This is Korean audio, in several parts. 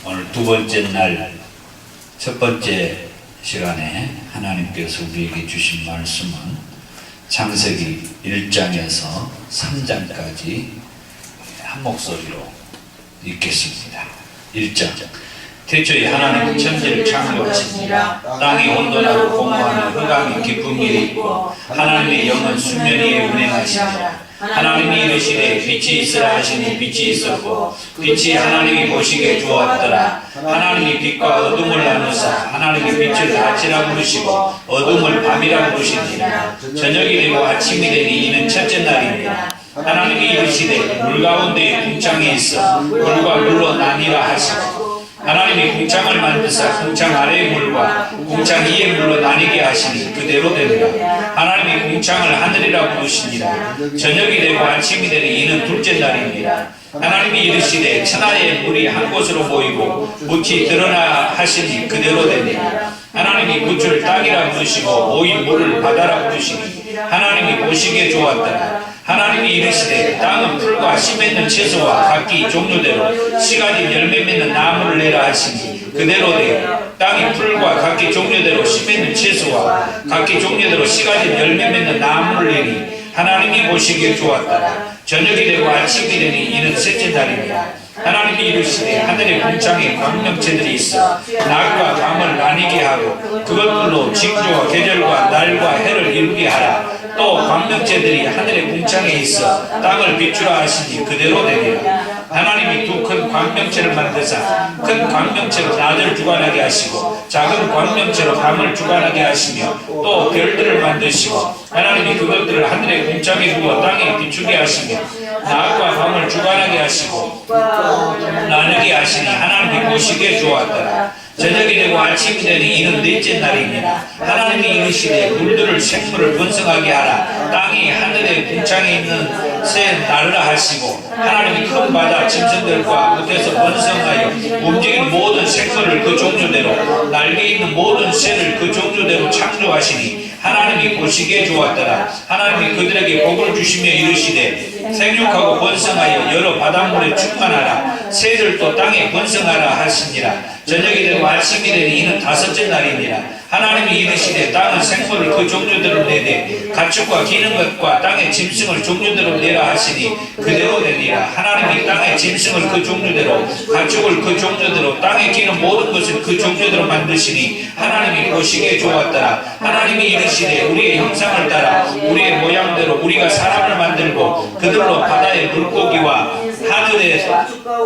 오늘 두 번째 날 첫 번째 시간에 하나님께서 우리에게 주신 말씀은 창세기 1장에서 3장까지 한 목소리로 읽겠습니다. 1장. 태초에 하나님은 천지를 창조하시니라. 땅이 온돈하고 공허하며 흑암이 깊은 일이 있고 하나님의 영은 수면 위에 운행하시니라. 하나님이 이르시되 빛이 있으라 하시니 빛이 있었고 빛이 하나님이 보시기에 좋았더라. 하나님이 빛과 어둠을 나누사 하나님이 빛을 낮이라 부르시고 어둠을 밤이라 부르시니라. 저녁이 되고 아침이 되니 이는 첫째 날입니다. 하나님이 이르시되 물 가운데에 궁창이 있어 물과 물로 나뉘라 하시고 하나님이 궁창을 만드사 궁창 아래의 물과 궁창 위의 물로 나뉘게 하시니 그대로 되니라. 하나님이 궁창을 하늘이라 부르시니라. 저녁이 되고 아침이 되니 이는 둘째 날입니다. 하나님이 이르시되 천하의 물이 한 곳으로 모이고 묻이 드러나 하시니 그대로 되니라. 하나님이 묻을 땅이라 부르시고 모인 물을 바다라 부르시니 하나님이 보시기에 좋았더라. 하나님이 이르시되 땅은 풀과 씨 맺는 채소와 각기 종류대로 씨 가진 열매 맺는 나무를 내라 하시니 그대로 되어 땅이 풀과 각기 종류대로 씨 맺는 채소와 각기 종류대로 씨 가진 열매 맺는 나무를 내니 하나님이 보시기에 좋았더라. 저녁이 되고 아침이 되니 이는 셋째 날입니다. 하나님이 이르시되 하늘의 궁창에 광명체들이 있어 낮과 밤을 나뉘게 하고 그것들로 징조와 계절과 날과 해를 이루게 하라. 또 광명체들이 하늘의 궁창에 있어 땅을 비추라 하시니 그대로 되리라. 하나님이 두 큰 광명체를 만드사 큰 광명체로 낮을 주관하게 하시고 작은 광명체로 밤을 주관하게 하시며 또 별들을 만드시고 하나님이 그것들을 하늘의 궁창에 두어 땅에 비추게 하시며 낮과 밤을 주관하게 하시고 나누게 하시니 하나님이 보시기에 좋았더라. 저녁이 되고 아침이 되니 이는 넷째 날입니다. 하나님이 이르시되 물들을 생물을 번성하게 하라. 땅이 하늘의 궁창에 있는 새 나르라 하시고 하나님이 큰 바다 짐승들과 못에서 번성하여 움직이는 모든 생물을 그 종류대로 날개 있는 모든 새를 그 종류대로 창조하시니 하나님이 보시기에 좋았더라. 하나님이 그들에게 복을 주시며 이르시되 생육하고 번성하여 여러 바닷물에 충만하라. 새들도 땅에 번성하라 하시니라. 저녁이 되고 아침이 되니 이는 다섯째 날이니라. 하나님이 이르시되 땅은 생물을 그 종류대로 내되 가축과 기는 것과 땅의 짐승을 종류대로 내라 하시니 그대로 되니라. 하나님이 땅의 짐승을 그 종류대로 가축을 그 종류대로 땅에 기는 모든 것을 그 종류대로 만드시니 하나님이 보시기에 좋았더라. 하나님이 이르시되 우리의 형상을 따라 우리의 모양대로 우리가 사람을 만들고 그들로 바다의 물고기와 하늘의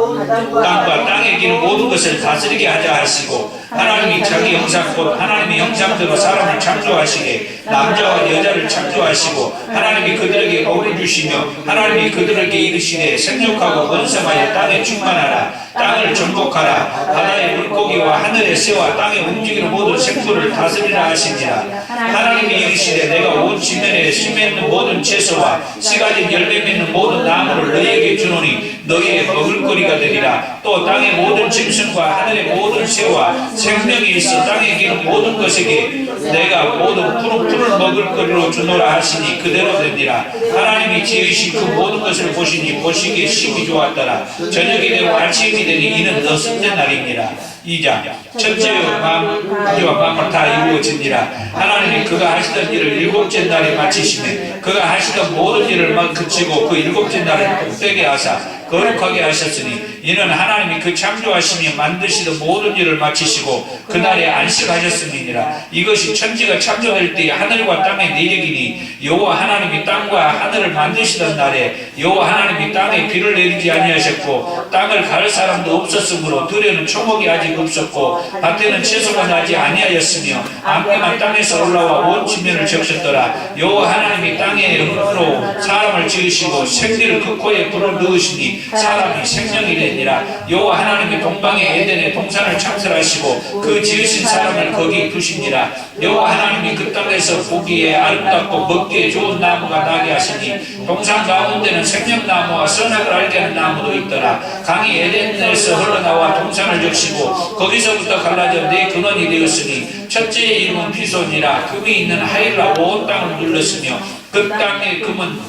땅과 땅에 기는 모든 것을 다스리게 하자 하시고 하나님이 자기 형상 곧 하나님의 형상대로 사람을 창조하시게 남자와 여자를 창조하시고 하나님이 그들에게 복을 주시며 하나님이 그들에게 이르시되 생육하고 번성하여 땅에 충만하라. 땅을 정복하라. 바다의 물고기와 하늘의 새와 땅에 움직이는 모든 생물을 다스리라 하시니라. 하나님이 이르시되 내가 온 지면에 씨 맺는 모든 채소와 씨 가진 열매 맺는 모든 나무를 너희에게 주노니 너희의 먹을거리가 되리라. 또 땅의 모든 짐승과 하늘의 모든 새와 생명이 있어 땅에 기는 모든 것에게 내가 모든 푸른 풀을 먹을거리로 주노라 하시니 그대로 되니라. 하나님이 지으신 그 모든 것을 보시니 보시기에 심히 좋았더라. 저녁이 되고 아침이 되니 이는 여섯째 날이니라. 2장. 첫째와 밤을 다 이루어지니라. 하나님이 그가 하시던 일을 일곱째 날에 마치시매 그가 하시던 모든 일을 그치고 그 일곱째 날을 복되게 하사 거룩하게 하셨으니 이는 하나님이 그 창조하시며 만드시던 모든 일을 마치시고 그날에 안식하셨음이니라. 이것이 천지가 창조될 때에 하늘과 땅의 내력이니 여호와 하나님이 땅과 하늘을 만드시던 날에 여호와 하나님이 땅에 비를 내리지 아니하셨고 땅을 갈 사람도 없었으므로 들에는 초목이 아직 없었고 밭에는 채소가 나지 아니하였으며 안개만 땅에서 올라와 온 지면을 적셨더라. 여호와 하나님이 땅에 흙으로 사람을 지으시고 생기를 그 코에 불어 넣으시니 사람이 생명이 되니라. 여호와 하나님이 동방의 에덴에 동산을 창설하시고 그 지으신 사람을 거기 두시니라. 여호와 하나님이 그 땅에서 보기에 아름답고 먹기에 좋은 나무가 나게 하시니 동산 가운데는 생명나무와 선악을 알게 하는 나무도 있더라. 강이 에덴에서 흘러나와 동산을 적시고 거기서부터 갈라져 네 근원이 되었으니 첫째의 이름은 피손이라. 금이 있는 하일라 온 땅을 눌렀으며 그 땅의 금은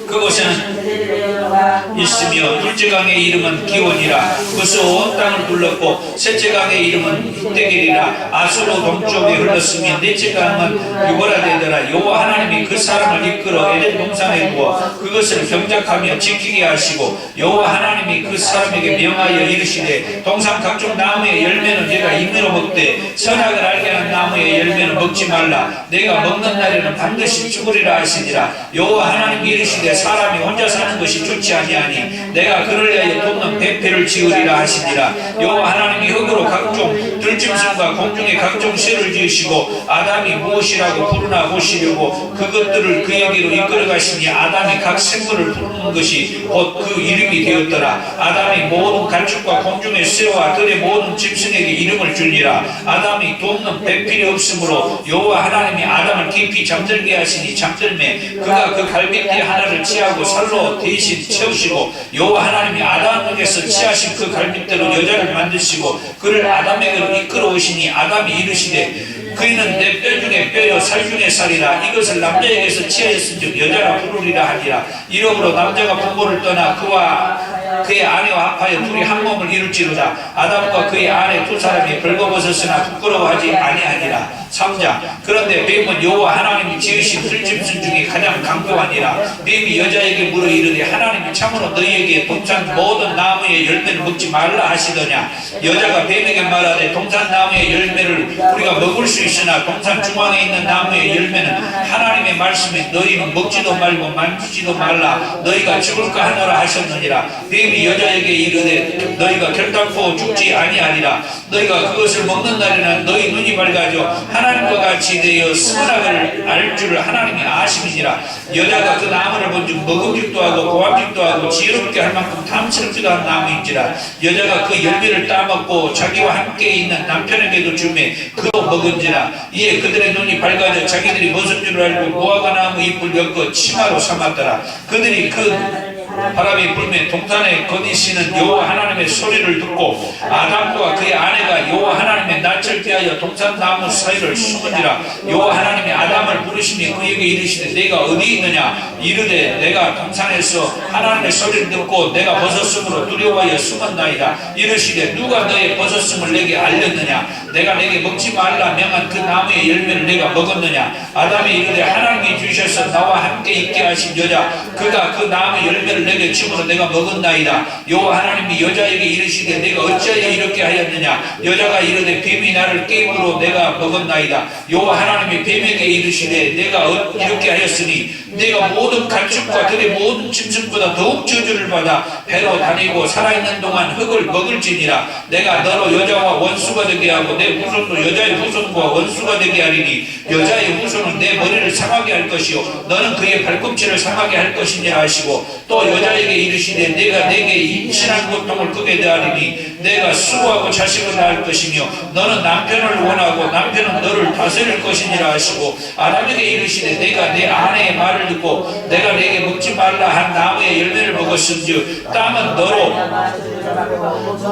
그곳에는 있으며 둘째 강의 이름은 기온이라. 그것은 온 땅을 둘렀고 셋째 강의 이름은 흑대길이라. 아수로 동쪽에 흘렀으며 넷째 강은 유보라되더라. 여호와 하나님이 그 사람을 이끌어 에덴 동산에 두어 그것을 경작하며 지키게 하시고 여호와 하나님이 그 사람에게 명하여 이르시되 동산 각종 나무의 열매는 네가 임의로 먹되 선악을 알게 하는 나무의 열매는 먹지 말라. 내가 먹는 날에는 반드시 죽으리라 하시니라. 여호와 하나님이 이르시되 사람이 혼자 사는 것이 좋지 아니하니 내가 그를 위하여 돋는 배패를 지으리라 하시니라. 여호와 하나님이 흙으로 각종 들짐승과 공중의 각종 새를 지으시고 아담이 무엇이라고 부르나 보시려고 그것들을 그에게로 이끌어 가시니 아담이 각 생물을 부르는 것이 곧 그 이름이 되었더라. 아담이 모든 가축과 공중의 새와 들의 모든 짐승에게 이름을 주니라. 아담이 돕는 배필이 없으므로 여호와 하나님이 아담을 깊이 잠들게 하시니 잠들매 그가 그 갈빗대 하나를 취하고 살로 대신 채우시고 여호와 하나님이 아담에게서 취하신 그 갈빗대로 여자를 만드시고 그를 아담에게로 이끌어 오시니 아담이 이르시되 그이는 내 뼈 중에 뼈요 살 중에 살이라. 이것을 남자에게서 취하였은즉 여자라 부르리라 하니라. 이러므로 남자가 부모를 떠나 그와 그의 아내와 합하여 둘이 한 몸을 이룰지로다. 아담과 그의 아내 두 사람이 벌거벗었으나 부끄러워하지 아니하니라. 3장. 그런데 뱀은 여호와 하나님이 지으신 들짐승 중에 가장 강도하니라. 뱀이 여자에게 물어 이르되 하나님이 참으로 너희에게 동산 모든 나무의 열매를 먹지 말라 하시더냐. 여자가 뱀에게 말하되 동산 나무의 열매를 우리가 먹을 수 있으나 동산 중앙에 있는 나무의 열매는 하나님의 말씀에 너희는 먹지도 말고 만지지도 말라. 너희가 죽을까 하노라 하셨느니라. 뱀이 여자에게 이르되 너희가 결단코 죽지 아니하리라. 너희가 그것을 먹는 날에는 너희 눈이 밝아져 하나님과 같이 되어 선악을 알 줄을 하나님이 아심이니라. 여자가 그 나무를 본즉 먹음직도 하고 고함직도 하고 지혜롭게 할 만큼 탐스럽지도 한 나무인지라. 여자가 그 열매를 따먹고 자기와 함께 있는 남편에게도 주매 그도 먹은지라. 이에 그들의 눈이 밝아져 자기들이 무슨 줄 알고 무화과 나무 잎을 엮어 치마로 삼았더라. 그들이 그 바람이 불면 동산에 거니시는 여호와 하나님의 소리를 듣고 아담과 그의 아내가 여호와 하나님의 낯을 피하여 동산 나무 사이를 숨으니라. 여호와 하나님이 아담을 부르시니 그에게 이르시되 내가 어디 있느냐. 이르되 내가 동산에서 하나님의 소리를 듣고 내가 벗었으므로 두려워하여 숨었나이다. 이르시되 누가 너의 벗었음을 내게 알렸느냐. 내가 내게 먹지 말라 명한 그 나무의 열매를 내가 먹었느냐. 아담이 이르되 하나님이 주셔서 나와 함께 있게 하신 여자 그가 그 나무의 열매를 내게 주므로 내가 먹었나이다. 여호와 하나님이 여자에게 이르시되 내가 어찌하여 이렇게 하였느냐. 여자가 이르되 뱀이 나를 깨므로 내가 먹었나이다. 여호와 하나님이 뱀에게 이르시되 내가 이렇게 하였으니 내가 모든 가축과 들의 모든 짐승보다 더욱 저주를 받아 배로 다니고 살아있는 동안 흙을 먹을지니라. 내가 너로 여자와 원수가 되게 하고 내 후손도 여자의 후손과 원수가 되게 하리니 여자의 후손은 내 머리를 상하게 할 것이요 너는 그의 발꿈치를 상하게 할 것이니라 하시고 또 여자에게 이르시되 내가 내게 임신한 고통을 크게 대하리니 내가 수고하고 자식을 낳을 것이며 너는 남편을 원하고 남편은 너를 다스릴 것이니라 하시고 아담에게 이르시되 내가 내 아내의 말을 듣고 내가 내게 먹지 말라 한 나무의 열매를 먹었은즉 땅은 너로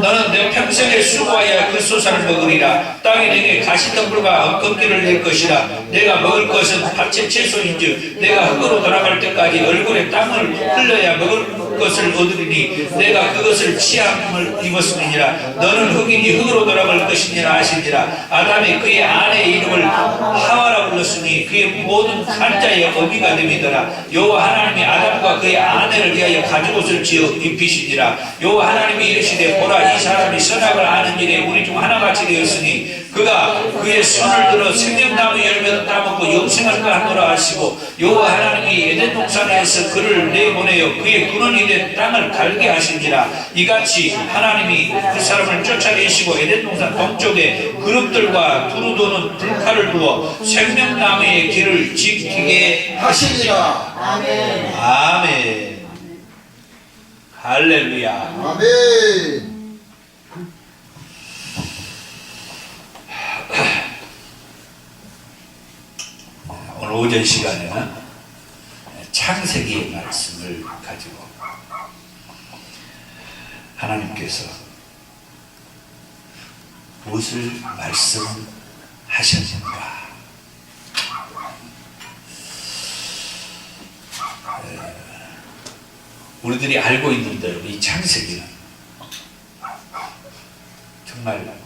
너는 내 평생에 수고하여 그 소산을 먹으리라. 땅이 내게 가시덤불과 엉겅퀴를 낼 것이라. 내가 먹을 것은 밭의 채소인즉 내가 흙으로 돌아갈 때까지 얼굴에 땅을 흘려야 먹을 것을 얻으리니 내가 그것을 취함을 입었음이니라. 너는 흙이니 흙으로 돌아갈 것이니라 하시니라. 아담이 그의 아내의 이름을 하와라 불렀으니 그의 모든 한자의 어미가 됨이더라. 여호와 하나님이 아담과 그의 아내를 위하여 가죽옷을 지어 입히시니라. 여호와 하나님이 이르시되 보라 이 사람이 선악을 아는 일에 우리 중 하나같이 되었으니 그가 그의 손을 들어 생명나무 열매를 따먹고 영생할까 하노라 하시고 여호와 하나님이 에덴 동산에서 그를 내보내어 그의 근원이 된 땅을 갈게 하시니라. 이같이 하나님이 그 사람을 쫓아내시고 에덴 동산 동쪽에 그룹들과 두루 도는 불칼을 두어 생명나무의 길을 지키게 하시니라. 아멘. 아멘. 할렐루야. 아멘. 오늘 오전 시간에는 창세기의 말씀을 가지고 하나님께서 무엇을 말씀하셨는가. 우리들이 알고 있는 대로 이 창세기는 정말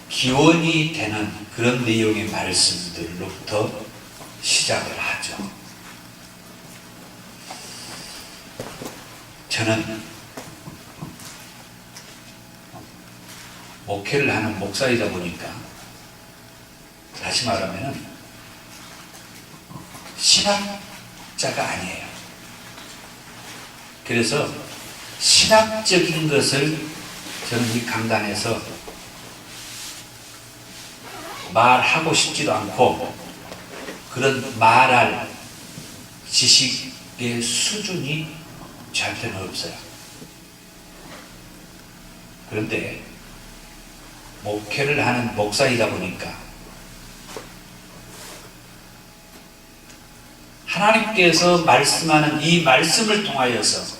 기원이 되는 그런 내용의 말씀들로부터 시작을 하죠. 저는 목회를 하는 목사이다 보니까 다시 말하면 신학자가 아니에요. 그래서 신학적인 것을 저는 이 강단에서 말하고 싶지도 않고 그런 말할 지식의 수준이 저한테는 없어요. 그런데 목회를 하는 목사이다 보니까 하나님께서 말씀하는 이 말씀을 통하여서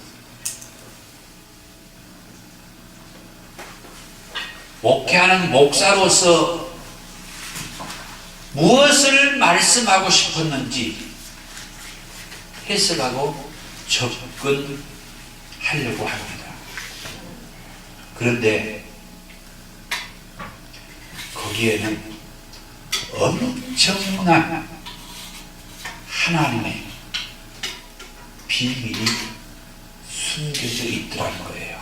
목회하는 목사로서 무엇을 말씀하고 싶었는지 해석하고 접근하려고 합니다. 그런데 거기에는 엄청난 하나님의 비밀이 숨겨져 있더라는 거예요.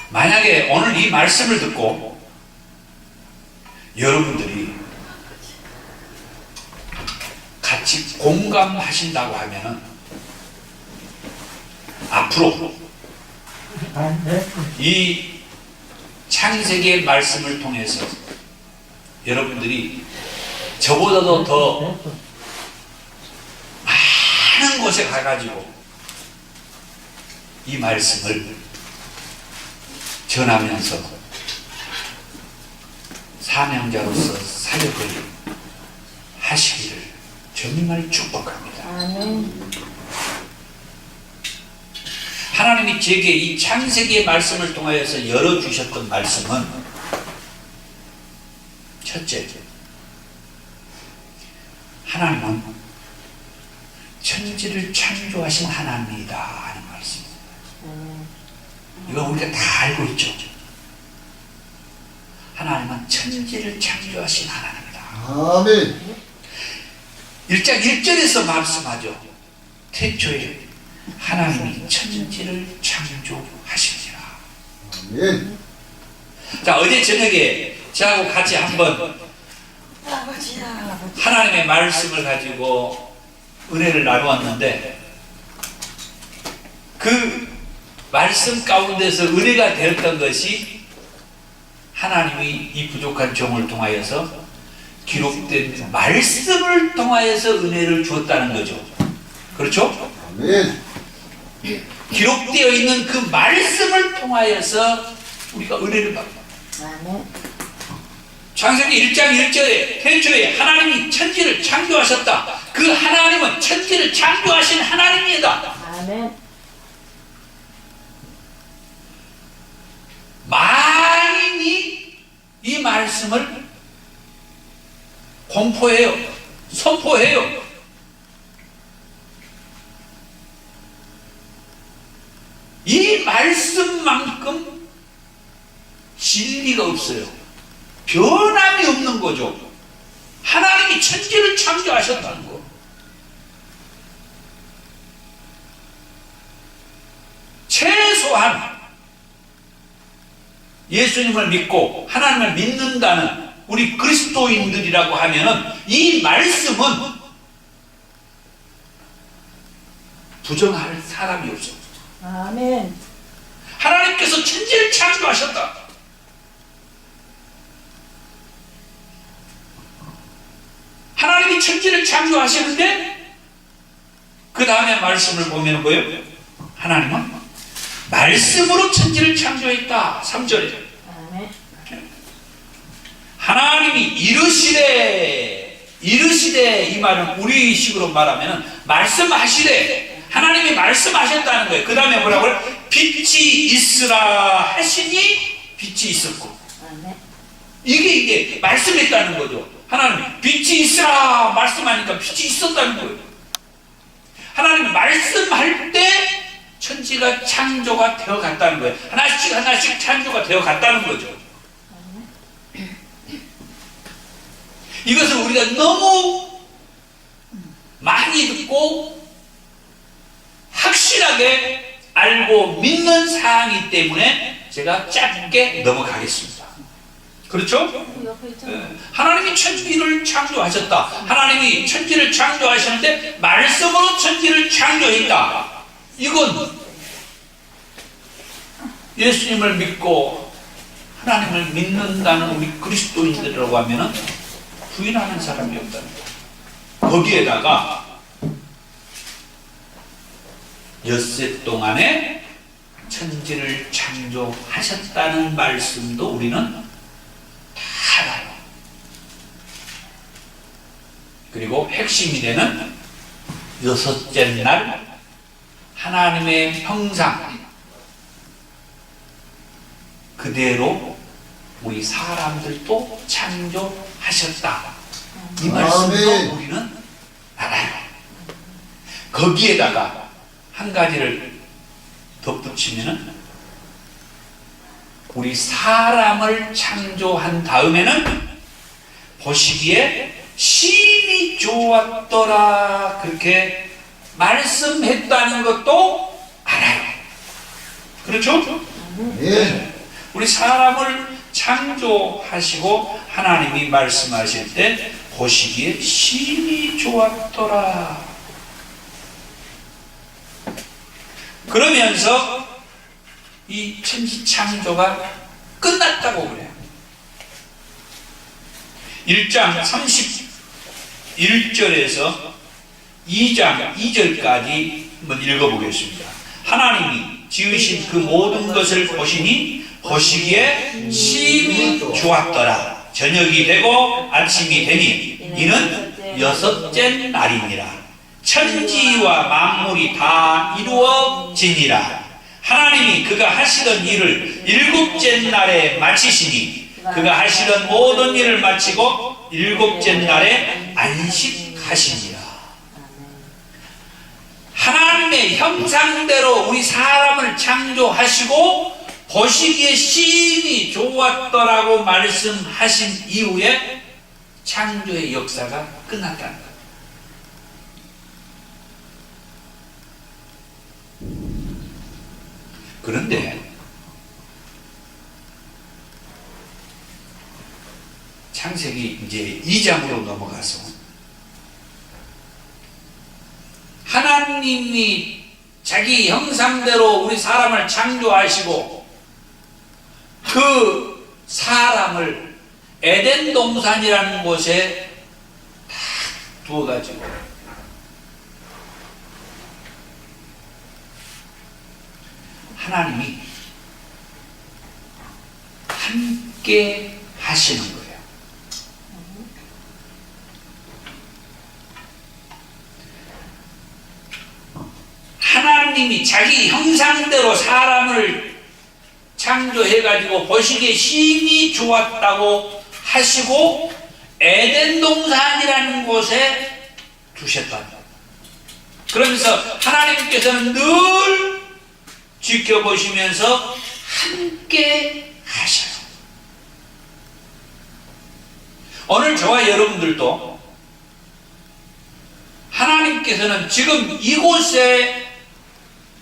만약에 오늘 이 말씀을 듣고 여러분들이 같이 공감하신다고 하면은 앞으로 이 창세기의 말씀을 통해서 여러분들이 저보다도 더 많은 곳에 가가지고 이 말씀을 전하면서 사명자로서 사역을 하시기를 정말 축복합니다. 하나님이 제게 이 창세기의 말씀을 통하여서 열어주셨던 말씀은 첫째, 하나님은 천지를 창조하신 하나님이다 하는 말씀입니다. 이거 우리가 다 알고 있죠. 하나님은 천지를 창조하신 하나님이다. 아멘. 1장 1절에서 말씀하죠. 태초에 하나님이 천지를 창조하시니라. 아멘. 자, 어제 저녁에 저하고 같이 한번 하나님의 말씀을 가지고 은혜를 나누었는데 그 말씀 가운데서 은혜가 되었던 것이 하나님이 이 부족한 종을 통하여서 기록된 말씀을 통하여서 은혜를 주었다는 거죠. 그렇죠? 아멘. 기록되어 있는 그 말씀을 통하여서 우리가 은혜를 받는다. 창세기 1장 1절에 태초에 하나님이 천지를 창조하셨다. 그 하나님은 천지를 창조하신 하나님이다. 아멘. 만인이 이 말씀을 공포해요. 선포해요. 이 말씀만큼 진리가 없어요. 변함이 없는 거죠. 하나님이 천지를 창조하셨다는 거. 최소한 예수님을 믿고 하나님을 믿는다는 우리 그리스도인들이라고 하면은 이 말씀은 부정할 사람이 없어. 아멘. 하나님께서 천지를 창조하셨다. 하나님이 천지를 창조하시는데 그 다음에 말씀을 보면 뭐예요? 하나님은 말씀으로 천지를 창조했다. 3절에 아멘. 하나님이 이르시되 이 말은 우리식으로 말하면 말씀하시되 하나님이 말씀하셨다는 거예요. 그 다음에 뭐라고요? 빛이 있으라 하시니 빛이 있었고. 아멘. 이게 말씀했다는 거죠. 하나님 빛이 있으라 말씀하니까 빛이 있었다는 거예요. 하나님 말씀할 때 천지가 창조가 되어 갔다는 거예요. 하나씩 하나씩 창조가 되어 갔다는 거죠. 이것을 우리가 너무 많이 듣고 확실하게 알고 믿는 사항이기 때문에 제가 짧게 넘어가겠습니다. 그렇죠? 하나님이 천지를 창조하셨다. 하나님이 천지를 창조하셨는데 말씀으로 천지를 창조했다. 이건 예수님을 믿고 하나님을 믿는다는 우리 그리스도인들이라고 하면은 부인하는 사람이 없다는 거예요. 거기에다가 엿새 동안에 천지를 창조하셨다는 말씀도 우리는 다 알아요. 그리고 핵심이 되는 여섯째 날 하나님의 형상 그대로 우리 사람들도 창조하셨다. 이 말씀도 아멘. 우리는 알아요. 거기에다가 한 가지를 덧붙이면은 우리 사람을 창조한 다음에는 보시기에 심히 좋았더라 그렇게 말씀했다는 것도 알아요. 그렇죠? 예. 우리 사람을 창조하시고 하나님이 말씀하실 때 보시기에 심히 좋았더라. 그러면서 이 천지 창조가 끝났다고 그래요. 1장 31절에서 2장 2절까지 한번 읽어보겠습니다. 하나님이 지으신 그 모든 것을 보시니 보시기에 심히 좋았더라. 저녁이 되고 아침이 되니 이는 여섯째 날이니라. 천지와 만물이 다 이루어지니라. 하나님이 그가 하시던 일을 일곱째 날에 마치시니 그가 하시던 모든 일을 마치고 일곱째 날에 안식하시니라. 하나님의 형상대로 우리 사람을 창조하시고 보시기에 심히 좋았더라고 말씀하신 이후에 창조의 역사가 끝났다는 것. 그런데 창세기 이제 2장으로 넘어가서 하나님이 자기 형상대로 우리 사람을 창조하시고 그 사람을 에덴 동산이라는 곳에 다 두어가지고 하나님이 함께 하시는 거예요. 하나님이 자기 형상대로 사람을 창조해가지고 보시기에 심히 좋았다고 하시고 에덴 동산이라는 곳에 두셨다. 그러면서 하나님께서는 늘 지켜보시면서 함께 하셔요. 오늘 저와 여러분들도 하나님께서는 지금 이곳에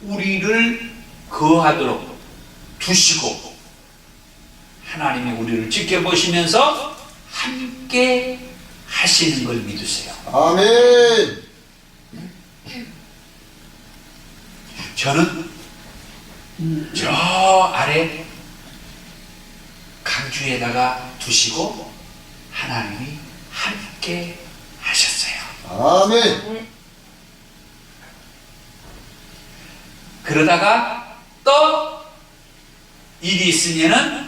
우리를 거하도록 두시고 하나님이 우리를 지켜보시면서 함께 하시는 걸 믿으세요. 아멘. 저는 저 아래 강주에다가 두시고 하나님이 함께 하셨어요. 아멘. 그러다가 또 일이 있으면은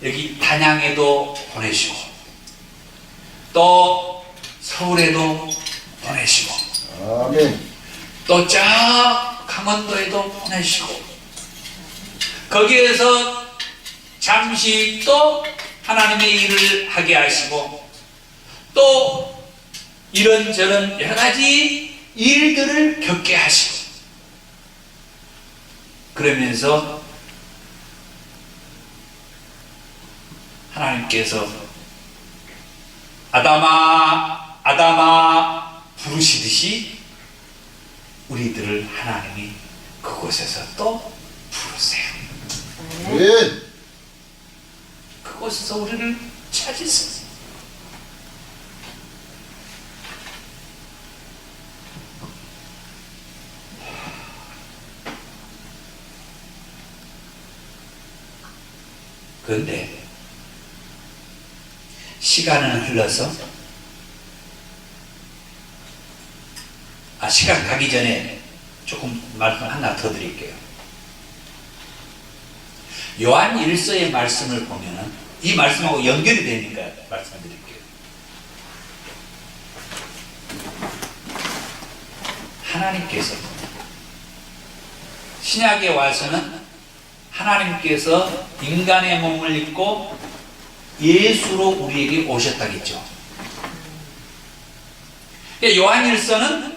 여기 단양에도 보내시고 또 서울에도 보내시고 아멘. 또 저 강원도에도 보내시고 거기에서 잠시 또 하나님의 일을 하게 하시고 또 이런저런 여러 가지 일들을 겪게 하시고, 그러면서 하나님께서 아담아 아담아 부르시듯이 우리들을 하나님이 그곳에서 또 부르세요. 아멘. 그곳에서 우리를 찾으세요. 그런데 시간은 흘러서 시간 가기 전에 조금 말씀 하나 더 드릴게요. 요한 1서의 말씀을 보면은 이 말씀하고 연결이 되니까 말씀을 드릴게요. 하나님께서 신약에 와서는 하나님께서 인간의 몸을 입고 예수로 우리에게 오셨다겠죠. 요한 1서는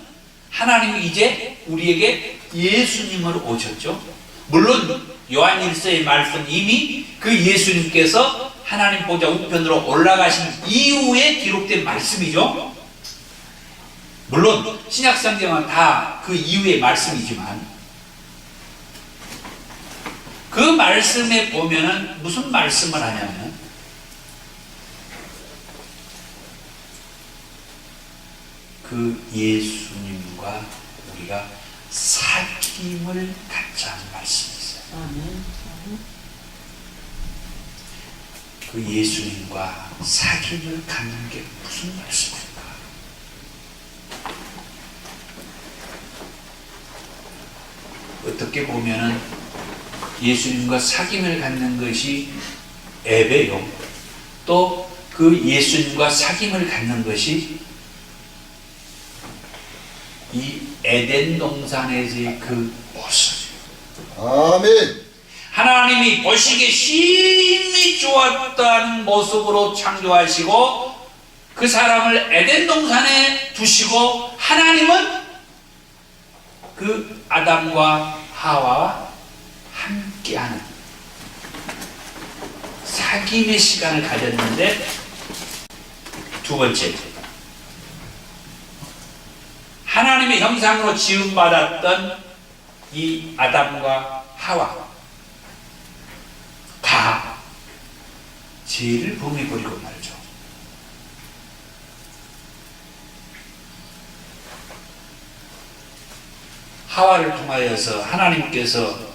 하나님이 이제 우리에게 예수님으로 오셨죠. 물론 요한 1서의 말씀 이미 그 예수님께서 하나님 보좌 우편으로 올라가신 이후에 기록된 말씀이죠. 물론 신약 성경은 다 그 이후의 말씀이지만 그 말씀에 보면은 무슨 말씀을 하냐면 그 예수님과 우리가 사귐을 갖자는 말씀이 있어요. 아멘. 그 예수님과 사귐을 갖는 게 무슨 말씀일까? 어떻게 보면은 예수님과 사귐을 갖는 것이 예배요. 또 그 예수님과 사귐을 갖는 것이 이 에덴 동산에서의 그 모습이에요. 아멘. 하나님이 보시기에 심히 좋았다는 모습으로 창조하시고 그 사람을 에덴 동산에 두시고 하나님은 그 아담과 하와와 함께하는 사귐의 시간을 가졌는데, 두 번째, 하나님의 형상으로 지음받았던 이 아담과 하와 다 죄를 범해버리고 말죠. 하와를 통하여서 하나님께서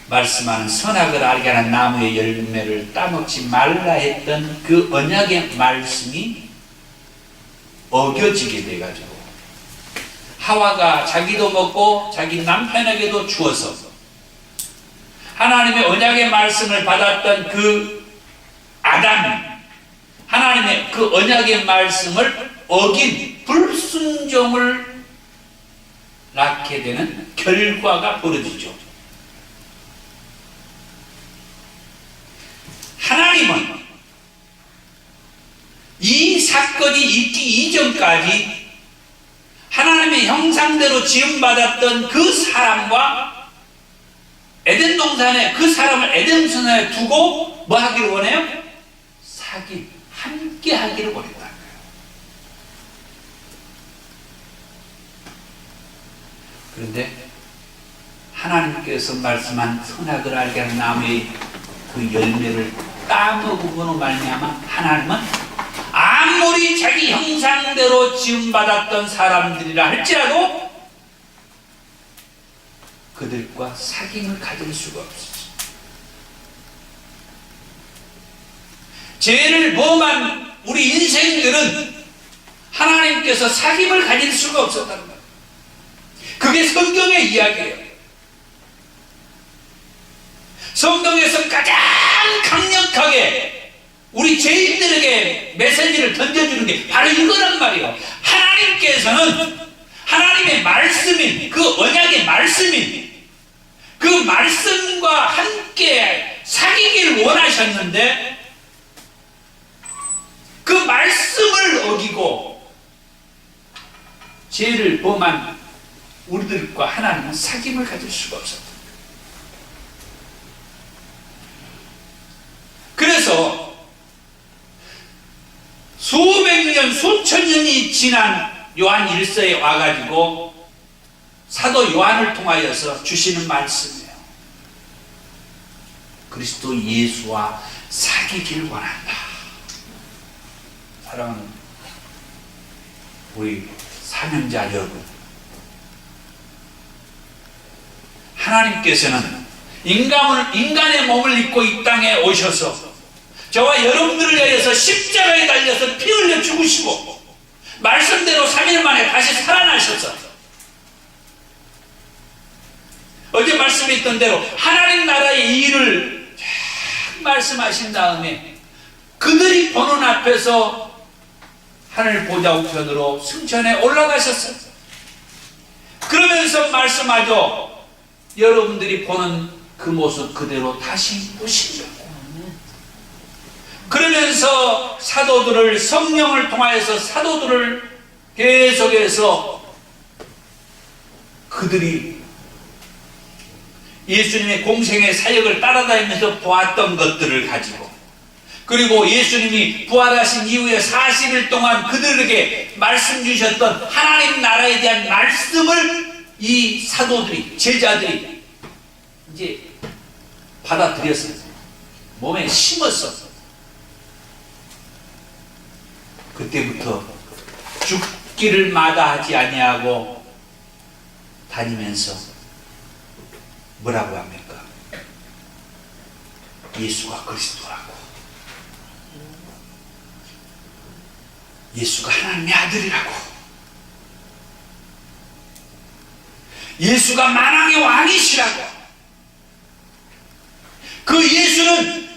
말씀하는 선악을 알게 하는 나무의 열매를 따먹지 말라 했던 그 언약의 말씀이 어겨지게 돼가지고 하와가 자기도 먹고 자기 남편에게도 주어서 하나님의 언약의 말씀을 받았던 그 아담이 하나님의 그 언약의 말씀을 어긴 불순종을 낳게 되는 결과가 벌어지죠. 하나님은 이 사건이 있기 이전까지 하나님의 형상대로 지음받았던 그 사람과 에덴 동산에 그 사람을 에덴 동산에 두고 뭐 하기를 원해요? 함께 하기를 원했다는 거예요. 그런데 하나님께서 말씀한 선악을 알게 하는 나무의 그 열매를 따먹음으로 말미암아 하나님은 아무리 자기 형상대로 지음받았던 사람들이라 할지라도 그들과 사귐을 가질 수가 없었어요. 죄를 범한 우리 인생들은 하나님께서 사귐을 가질 수가 없었다는 거예요. 그게 성경의 이야기예요. 성경에서 가장 강력하게 우리 죄인들에게 메시지를 던져주는 게 바로 이거란 말이에요. 하나님께서는 하나님의 말씀인 그 언약의 말씀인 그 말씀과 함께 사귀기를 원하셨는데 그 말씀을 어기고 죄를 범한 우리들과 하나님은 사귐을 가질 수가 없었다. 그래서 수백 년, 수천 년이 지난 요한 1서에 와가지고 사도 요한을 통하여서 주시는 말씀이에요. 그리스도 예수와 사귀길 원한다. 사랑하는 우리 사명자 여러분, 하나님께서는 인간의 몸을 입고 이 땅에 오셔서 저와 여러분들을 위해서 십자가에 달려서 피 흘려 죽으시고 말씀대로 3일 만에 다시 살아나셔서 어제 말씀했던 대로 하나님 나라의 일을 쫙 말씀하신 다음에 그들이 보는 앞에서 하늘 보좌 우편으로 승천에 올라가셨어요. 그러면서 말씀하죠. 여러분들이 보는 그 모습 그대로 다시 보시죠. 그러면서 사도들을, 성령을 통하여서 사도들을 계속해서 그들이 예수님의 공생의 사역을 따라다니면서 보았던 것들을 가지고, 그리고 예수님이 부활하신 이후에 40일 동안 그들에게 말씀 주셨던 하나님 나라에 대한 말씀을 이 사도들이, 제자들이 이제 받아들였어요. 몸에 심었어. 그때부터 죽기를 마다하지 아니하고 다니면서 뭐라고 합니까? 예수가 그리스도라고, 예수가 하나님의 아들이라고, 예수가 만왕의 왕이시라고. 그 예수는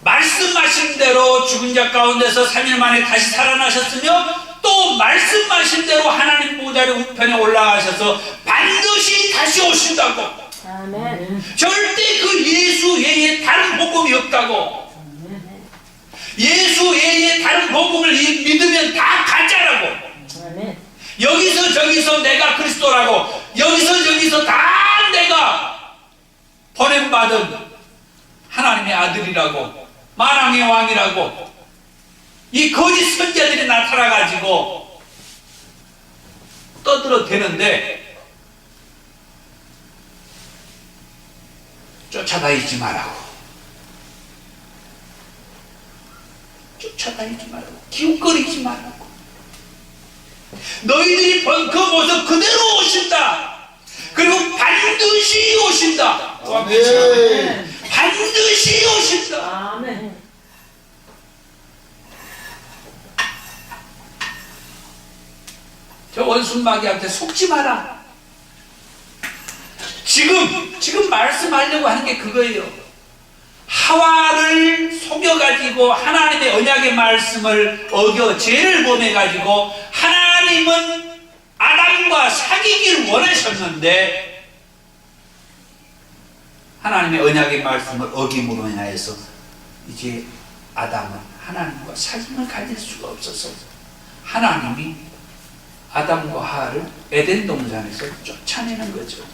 말씀하신 대로 죽은 자 가운데서 3일 만에 다시 살아나셨으며 또 말씀하신 대로 하나님 보좌의 우편에 올라가셔서 반드시 다시 오신다고. 아멘. 절대 그 예수 외에 다른 복음이 없다고. 예수 외에 다른 복음을 믿으면 다 가짜라고. 아멘. 여기서 저기서 내가 그리스도라고, 여기서 저기서 다 내가 보냄받은 하나님의 아들이라고, 만왕의 왕이라고, 이 거짓 선자들이 나타나가지고 떠들어대는데 쫓아다니지 말라고, 쫓아다니지 말라고, 기웃거리지 말라고. 너희들이 본 그 모습 그대로 오신다. 그리고 반드시 오신다. 아멘. 반드시 오신다. 아멘. 저 원순마귀한테 속지 마라. 지금 말씀하려고 하는 게 그거예요. 하와를 속여가지고 하나님의 언약의 말씀을 어겨 죄를 범해가지고 하나님은 아담과 사귀기를 원하셨는데 하나님의 언약의 말씀을 어김으로 인하여서 이제 아담은 하나님과 사귐을 가질 수가 없어서 하나님이 아담과 하와를 에덴 동산에서 쫓아내는 거죠.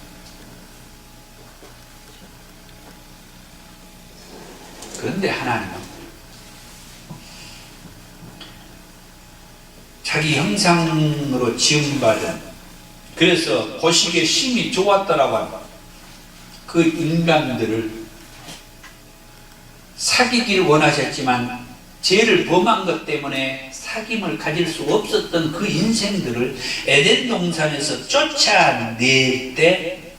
그런데 하나님은 자기 형상으로 지음받은, 그래서 보시기에 심히 좋았다라고 합니다. 그 인간들을 사귀기를 원하셨지만 죄를 범한 것 때문에 사귐을 가질 수 없었던 그 인생들을 에덴 동산에서 쫓아낼 때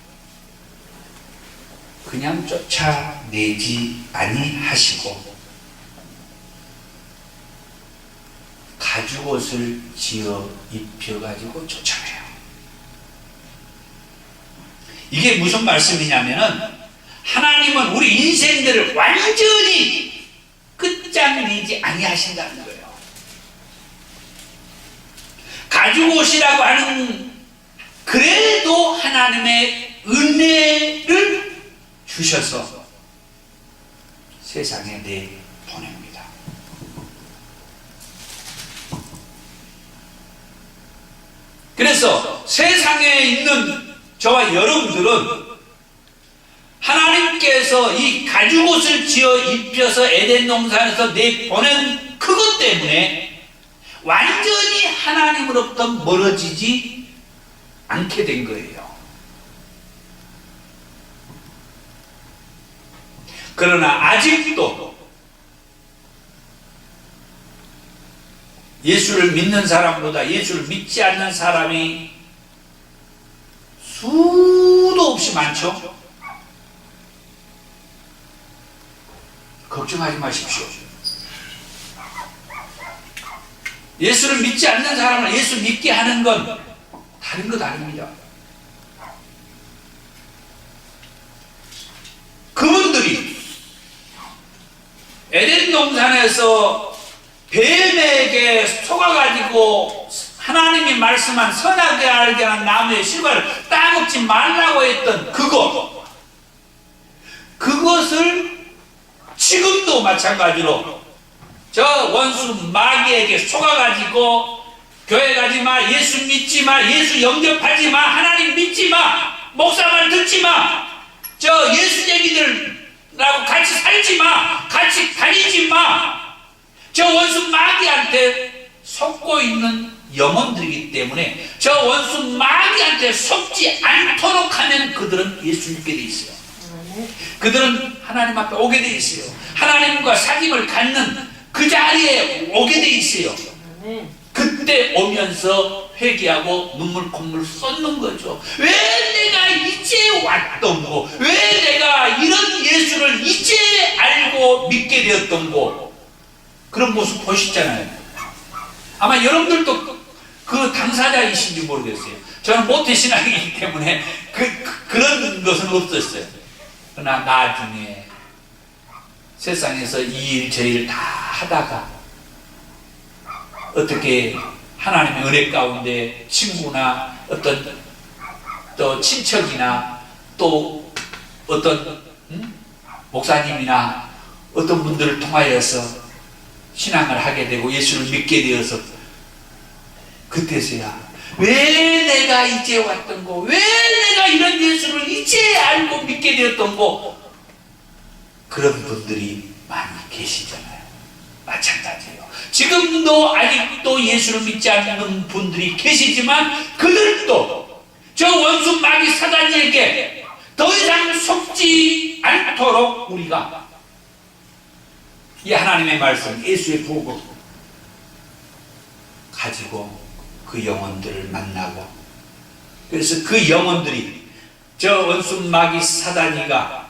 그냥 쫓아내지 아니하시고 가죽옷을 지어 입혀가지고 쫓아내요. 이게 무슨 말씀이냐면은 하나님은 우리 인생들을 완전히 끝장내지 아니하신다는 거예요. 가죽옷이라고 하는, 그래도 하나님의 은혜를 주셔서 세상에 내보냅니다. 그래서 세상에 있는 저와 여러분들은 하나님께서 이 가죽옷을 지어 입혀서 에덴 동산에서 내보낸 그것 때문에 완전히 하나님으로부터 멀어지지 않게 된 거예요. 그러나 아직도 예수를 믿는 사람보다 예수를 믿지 않는 사람이 수도 없이 많죠. 걱정하지 마십시오. 예수를 믿지 않는 사람을 예수 믿게 하는 건 다른 것 아닙니다. 그분들이 에덴 동산에서 뱀에게 속아가지고 하나님이 말씀한 선하게 알게 한 나무의 실과를 따먹지 말라고 했던 그것을 지금도 마찬가지로 저 원수 마귀에게 속아가지고 교회 가지마, 예수 믿지마, 예수 영접하지마, 하나님 믿지마, 목사 말 듣지마, 저 예수쟁이들하고 같이 살지마, 같이 다니지마, 저 원수 마귀한테 속고 있는 영혼들이기 때문에 저 원수 마귀한테 속지 않도록 하면 그들은 예수 믿게 돼 있어요. 그들은 하나님 앞에 오게 돼 있어요. 하나님과 사귐을 갖는 그 자리에 오게 돼 있어요. 그때 오면서 회개하고 눈물 콧물 쏟는 거죠. 왜 내가 이제 왔던고, 왜 내가 이런 예수를 이제 알고 믿게 되었던고, 그런 모습 보시잖아요. 아마 여러분들도 그 당사자이신지 모르겠어요. 저는 모태신앙이기 때문에 그런 것은 없었어요. 그러나 나중에 세상에서 이 일 저 일 다 하다가 어떻게 하나님의 은혜 가운데 친구나 어떤 또 친척이나 또 어떤 목사님이나 어떤 분들을 통하여서 신앙을 하게 되고 예수를 믿게 되어서 그때서야 왜 내가 이제 왔던고, 왜 내가 이런 예수를 이제 알고 믿게 되었던고, 그런 분들이 많이 계시잖아요. 마찬가지예요. 지금도 아직도 예수를 믿지 않는 분들이 계시지만 그들도 저 원수 마귀 사단에게 더 이상 속지 않도록 우리가 이 하나님의 말씀, 예수의 복음 가지고 그 영혼들을 만나고, 그래서 그 영혼들이 저 원수 마귀 사단이가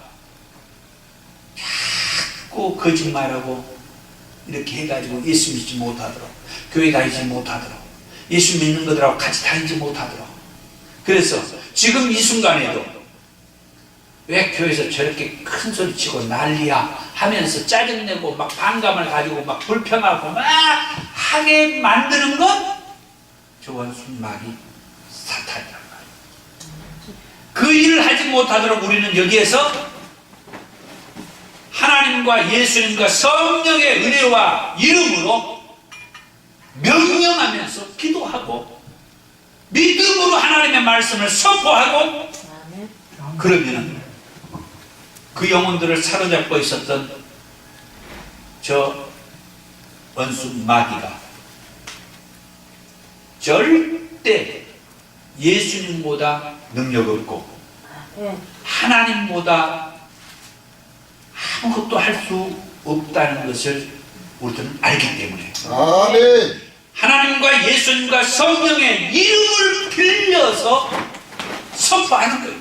자꾸 거짓말하고 이렇게 해가지고 예수 믿지 못하도록, 교회 다니지 못하도록, 예수 믿는 것들하고 같이 다니지 못하도록. 그래서 지금 이 순간에도 왜 교회에서 저렇게 큰 소리 치고 난리야 하면서 짜증내고 막 반감을 가지고 막 불평하고 막 하게 만드는 건 저 원수 마귀 사탄이란 말이에요. 그 일을 하지 못하도록 우리는 여기에서 하나님과 예수님과 성령의 은혜와 이름으로 명령하면서 기도하고 믿음으로 하나님의 말씀을 선포하고, 그러면은 그 영혼들을 사로잡고 있었던 저 원수 마귀가 절대 예수님보다 능력 없고 하나님보다 아무것도 할 수 없다는 것을 우리들은 알기 때문에 아멘. 하나님과 예수님과 성령의 이름을 빌려서 선포하는 거예요.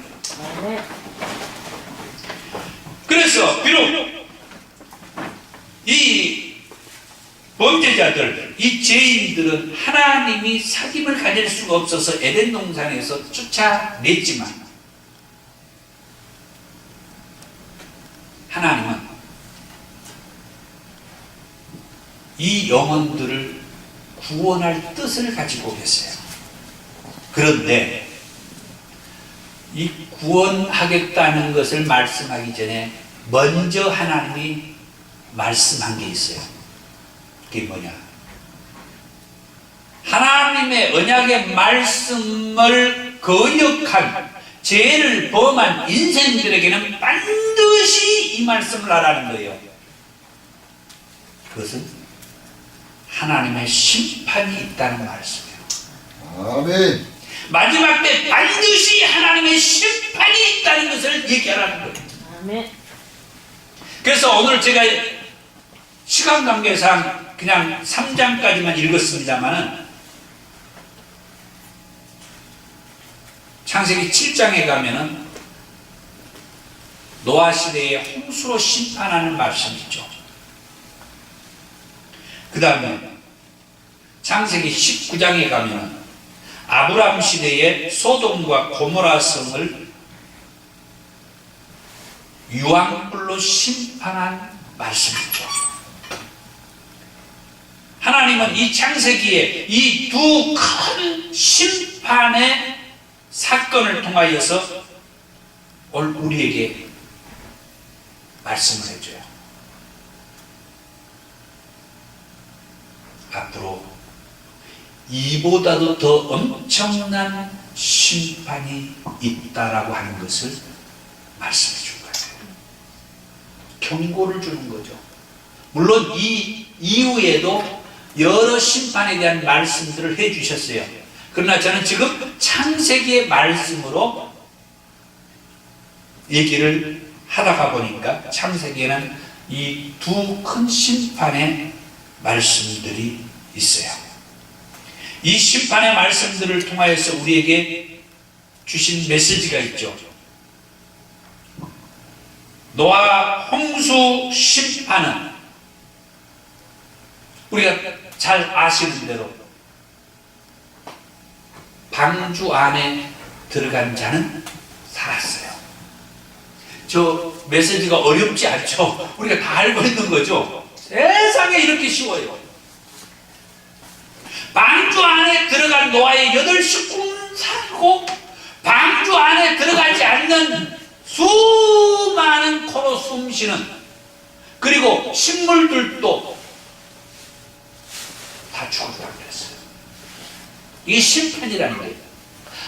그래서 비록 이 범죄자들, 이 죄인들은 하나님이 사귐을 가질 수가 없어서 에덴 동산에서 쫓아냈지만 하나님은 이 영혼들을 구원할 뜻을 가지고 계세요. 그런데 이 구원하겠다는 것을 말씀하기 전에 먼저 하나님이 말씀한 게 있어요. 그게 뭐냐? 하나님의 언약의 말씀을 거역한 죄를 범한 인생들에게는 반드시 이 말씀을 하라는 거예요. 그것은 하나님의 심판이 있다는 말씀이에요. 아멘. 마지막 때 반드시 하나님의 심판이 있다는 것을 얘기하라는 거예요. 아멘. 그래서 오늘 제가 시간 관계상 그냥 3장까지만 읽었습니다만은 창세기 7장에 가면은 노아 시대에 홍수로 심판하는 말씀이 있죠. 그 다음에 창세기 19장에 가면은 아브람 시대에 소돔과 고모라 성을 유황불로 심판한 말씀이죠. 하나님은 이 창세기에 이 두 큰 심판의 사건을 통하여서 오늘 우리에게 말씀을 해줘요. 앞으로 이보다도 더 엄청난 심판이 있다라고 하는 것을 말씀해 준 거예요. 경고를 주는 거죠. 물론 이 이후에도 여러 심판에 대한 말씀들을 해 주셨어요. 그러나 저는 지금 창세기의 말씀으로 얘기를 하다가 보니까 창세기에는 이 두 큰 심판의 말씀들이 있어요. 이 심판의 말씀들을 통하여서 우리에게 주신 메시지가 있죠. 노아 홍수 심판은 우리가 잘 아시는 대로 방주 안에 들어간 자는 살았어요. 저 메시지가 어렵지 않죠? 우리가 다 알고 있는 거죠? 세상에 이렇게 쉬워요. 방주 안에 들어간 노아의 8 식구는 살고 방주 안에 들어가지 않는 수많은 코로 숨쉬는 그리고 식물들도 다 죽어가게 됐어요. 이게 심판이라는 거예요.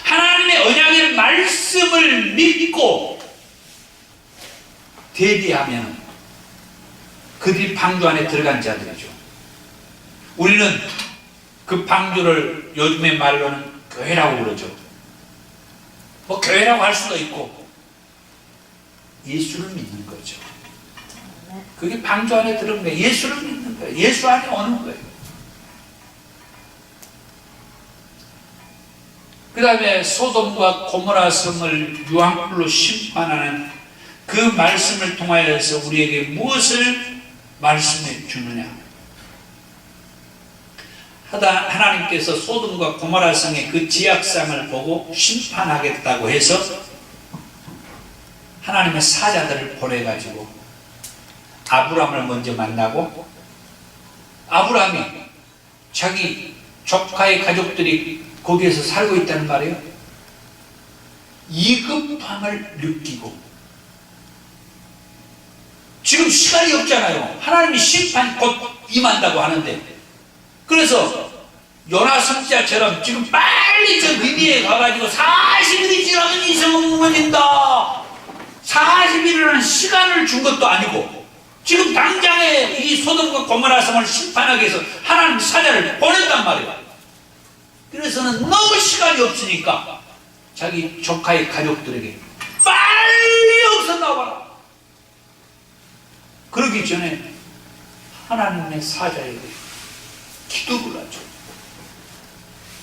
하나님의 언약의 말씀을 믿고 대비하면 그들이 방주 안에 들어간 자들이죠. 우리는 그 방주를 요즘의 말로는 교회라고 그러죠. 뭐 교회라고 할 수도 있고 예수를 믿는 거죠. 그게 방주 안에 들어간 거예요. 예수를 믿는 거예요. 예수 안에 오는 거예요. 그 다음에 소돔과 고모라 성을 유황불로 심판하는 그 말씀을 통하여서 우리에게 무엇을 말씀해 주느냐. 하나님께서 소돔과 고모라 성의 그 지약상을 보고 심판하겠다고 해서 하나님의 사자들을 보내가지고 아브람을 먼저 만나고 아브람이 자기 조카의 가족들이 거기에서 살고 있다는 말이에요. 이급함을 느끼고 지금 시간이 없잖아요. 하나님이 심판 곧 임한다고 하는데 그래서 요나 선지자처럼 지금 빨리 저 니니에 가가지고 40일이 지나면 이성은 무너진다. 40일이라는 시간을 준 것도 아니고 지금 당장에 이 소돔과 고모라 성을 심판하기 위해서 하나님 사자를 보냈단 말이에요. 그래서는 너무 시간이 없으니까 자기 조카의 가족들에게 빨리 여기서 나와라. 그러기 전에 하나님의 사자에게 기도를 하죠.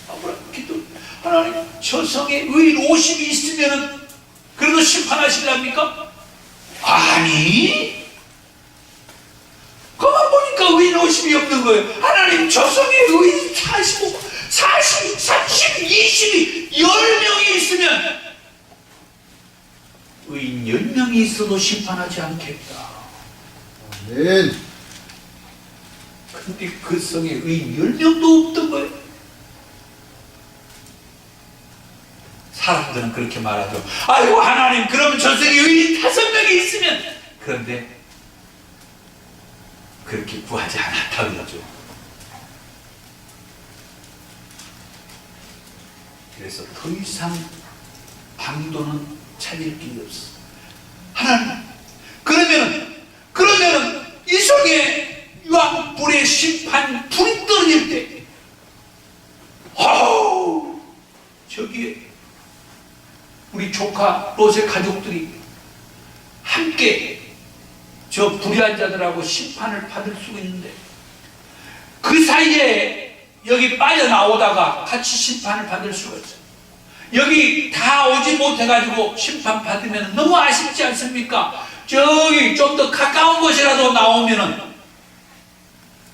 아브라함 기도. 하나님 저 성에 의인 50이 있으면 그래도 심판하실랍니까? 아니 그만 보니까 의인 50이 없는 거예요. 하나님 저 성에 의인 45, 40, 30, 20이 10명이 있으면 의인 10명이 있어도 심판하지 않겠다. 아멘. 근데 그 성에 의인 10명도 없던 거예요. 사람들은 그렇게 말하죠. 아이고 하나님 그러면 저 성에 의인 5명이 있으면. 그런데 그렇게 구하지 않았다 그러죠. 그래서 더 이상 방도는 찾을 길이 없어. 하나님, 그러면은 이성의 유황 불의 심판 불이 떨어질 때, 저기에 우리 조카 롯의 가족들이 함께 저 불의한 자들하고 심판을 받을 수 있는데, 그 사이에 여기 빠져나오다가 같이 심판을 받을 수가 있어요. 여기 다 오지 못해가지고 심판 받으면 너무 아쉽지 않습니까? 저기 좀 더 가까운 곳이라도 나오면은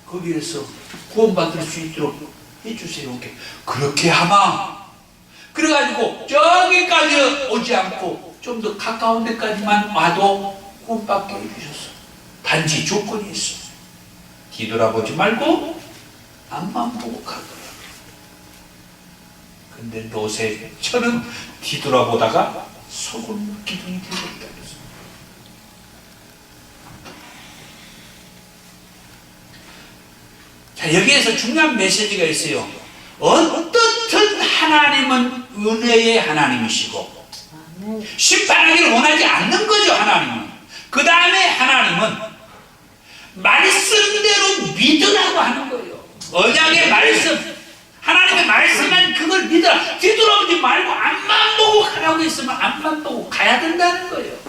거기에서 구원받을 수 있도록 해주세요. 그렇게 하마. 그래가지고 저기까지 오지 않고 좀 더 가까운 데까지만 와도 구원받게 해주셨어. 단지 조건이 있어. 뒤돌아보지 말고 앞만 보고 가더라. 근데 롯의 철은 뒤돌아보다가 소금 기둥이 되었다. 자, 여기에서 중요한 메시지가 있어요. 어떻든 하나님은 은혜의 하나님이시고 심판하기를 원하지 않는 거죠. 하나님은. 그 다음에 하나님은 말씀대로 믿으라고 하는 거예요. 언약의 말씀, 하나님의 말씀은 그걸 믿어라. 뒤돌아보지 말고 앞만 보고 가라고 했으면 앞만 보고 가야 된다는 거예요.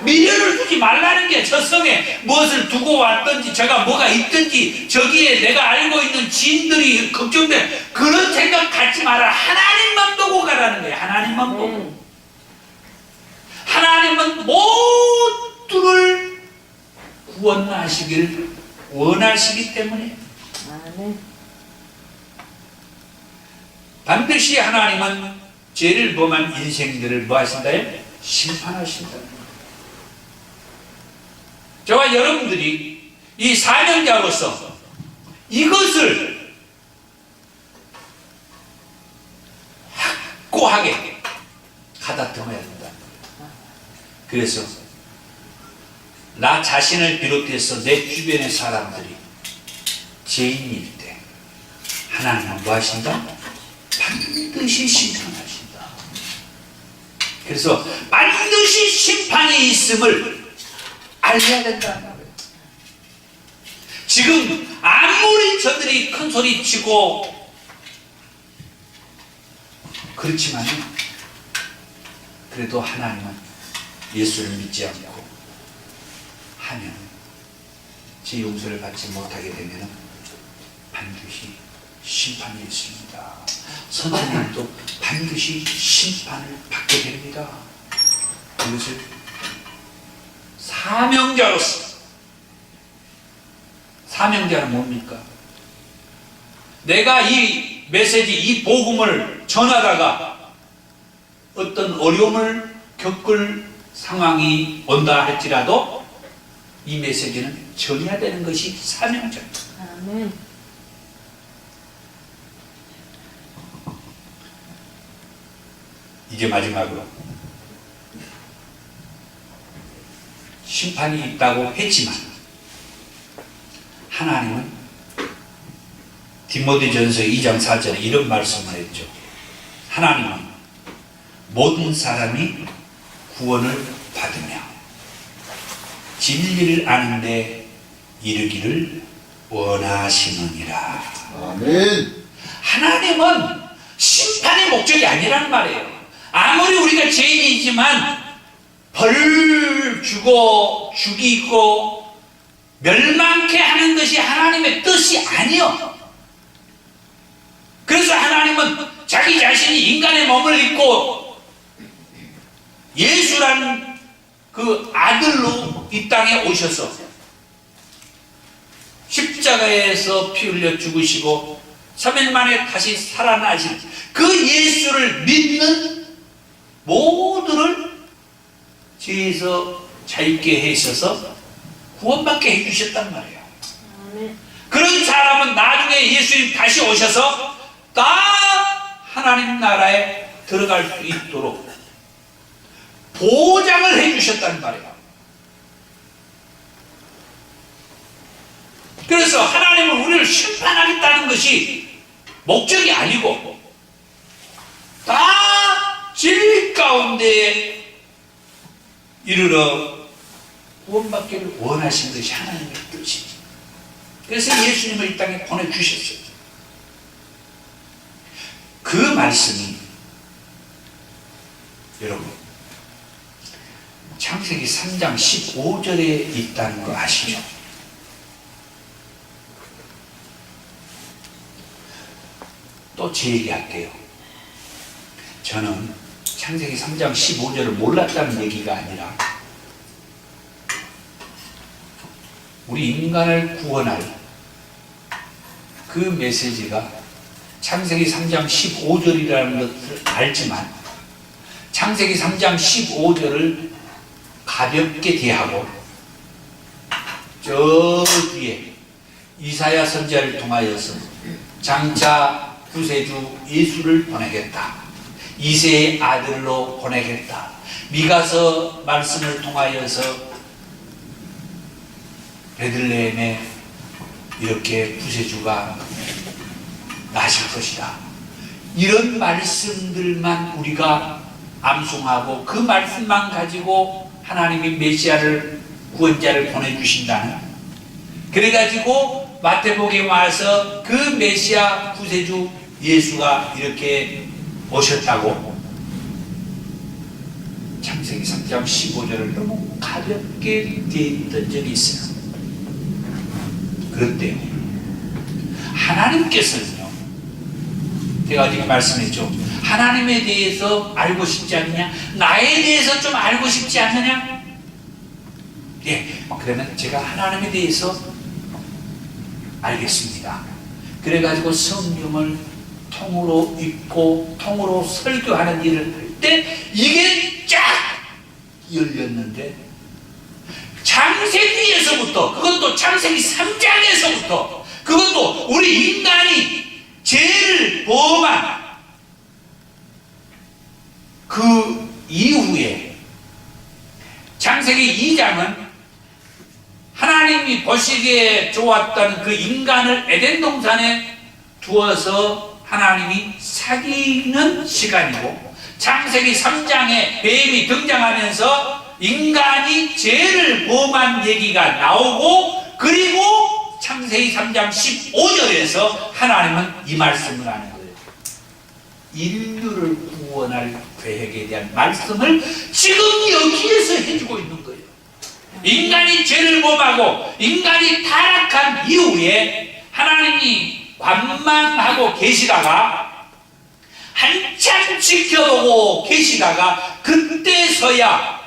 미련을 두지 말라는 게, 저 성에 무엇을 두고 왔든지 제가 뭐가 있든지 저기에 내가 알고 있는 지인들이 걱정돼, 그런 생각 갖지 마라. 하나님만 보고 가라는 거예요. 하나님만 보고. 하나님은 모두를 구원하시길 원하시기 때문에 반드시 하나님은 죄를 범한 인생들을 뭐 하신다요? 심판하신다. 저와 여러분들이 이 사명자로서 이것을 확고하게 가다듬어야 된다. 그래서 나 자신을 비롯해서 내 주변의 사람들이 죄인일 때 하나님은 뭐 하신다? 반드시 심판하신다. 그래서 반드시 심판이 있음을 알려야 된다는 거예요. 지금 아무리 저들이 큰 소리 치고 그렇지만 그래도 하나님은 예수를 믿지 않고 하면 제 용서를 받지 못하게 되면 반드시 심판이 있습니다. 선생님도 반드시 심판을 받게 됩니다. 이것을 사명자로서, 사명자는 뭡니까? 내가 이 메시지, 이 복음을 전하다가 어떤 어려움을 겪을 상황이 온다 할지라도 이 메시지는 전해야 되는 것이 사명자입니다. 아멘. 이제 마지막으로 심판이 있다고 했지만 하나님은 디모데전서 2장 4절에 이런 말씀을 했죠. 하나님은 모든 사람이 구원을 받으며 진리를 아는데 이르기를 원하시느니라. 아멘. 하나님은 심판의 목적이 아니라는 말이에요. 아무리 우리가 죄인이지만 벌 주고 죽이고 멸망케 하는 것이 하나님의 뜻이 아니요. 그래서 하나님은 자기 자신이 인간의 몸을 입고 예수라는 그 아들로 이 땅에 오셔서 십자가에서 피 흘려 죽으시고 3일 만에 다시 살아나신 그 예수를 믿는 모두를 죄에서 자유케 해주셔서 구원받게 해주셨단 말이에요. 그런 사람은 나중에 예수님 다시 오셔서 다 하나님 나라에 들어갈 수 있도록 보장을 해주셨단 말이에요. 그래서 하나님은 우리를 심판하겠다는 것이 목적이 아니고 다 진리 가운데 가운데 이르러 구원받기를 원하신 것이 하나님의 뜻이지. 그래서 예수님을 이 땅에 보내주셨어요. 그 말씀이 여러분 창세기 3장 15절에 있다는 거 아시죠? 또 제 얘기할게요. 저는 창세기 3장 15절을 몰랐다는 얘기가 아니라 우리 인간을 구원할 그 메시지가 창세기 3장 15절이라는 것을 알지만 창세기 3장 15절을 가볍게 대하고 저 뒤에 이사야 선지자를 통하여서 장차 구세주 예수를 보내겠다. 이새의 아들로 보내겠다. 미가서 말씀을 통하여서 베들레헴에 이렇게 구세주가 나실 것이다. 이런 말씀들만 우리가 암송하고 그 말씀만 가지고 하나님이 메시아를 구원자를 보내주신다는, 그래가지고 마태복음에 와서 그 메시아 구세주 예수가 이렇게 오셨다고 창세기 3장 15절을 너무 가볍게 대했던 적이 있어요. 그런데요, 하나님께서는요, 제가 지금 말씀했죠. 하나님에 대해서 알고 싶지 않느냐? 나에 대해서 좀 알고 싶지 않느냐? 예, 그러면 제가 하나님에 대해서 알겠습니다. 그래가지고 성경을 통으로 읽고 통으로 설교하는 일을 할 때 이게 쫙 열렸는데, 창세기에서부터, 그것도 창세기 3장에서부터, 그것도 우리 인간이 죄를 범한 그 이후에 창세기 2장은 하나님이 보시기에 좋았던 그 인간을 에덴 동산에 두어서 하나님이 사귀는 시간이고, 창세기 3장에 뱀이 등장하면서 인간이 죄를 범한 얘기가 나오고, 그리고 창세기 3장 15절에서 하나님은 이 말씀을 하는 거예요. 인류를 구원할 계획에 대한 말씀을 지금 여기에서 해주고 있는 거예요. 인간이 죄를 범하고 인간이 타락한 이후에 하나님이 관망하고 계시다가, 한참 지켜보고 계시다가, 그때서야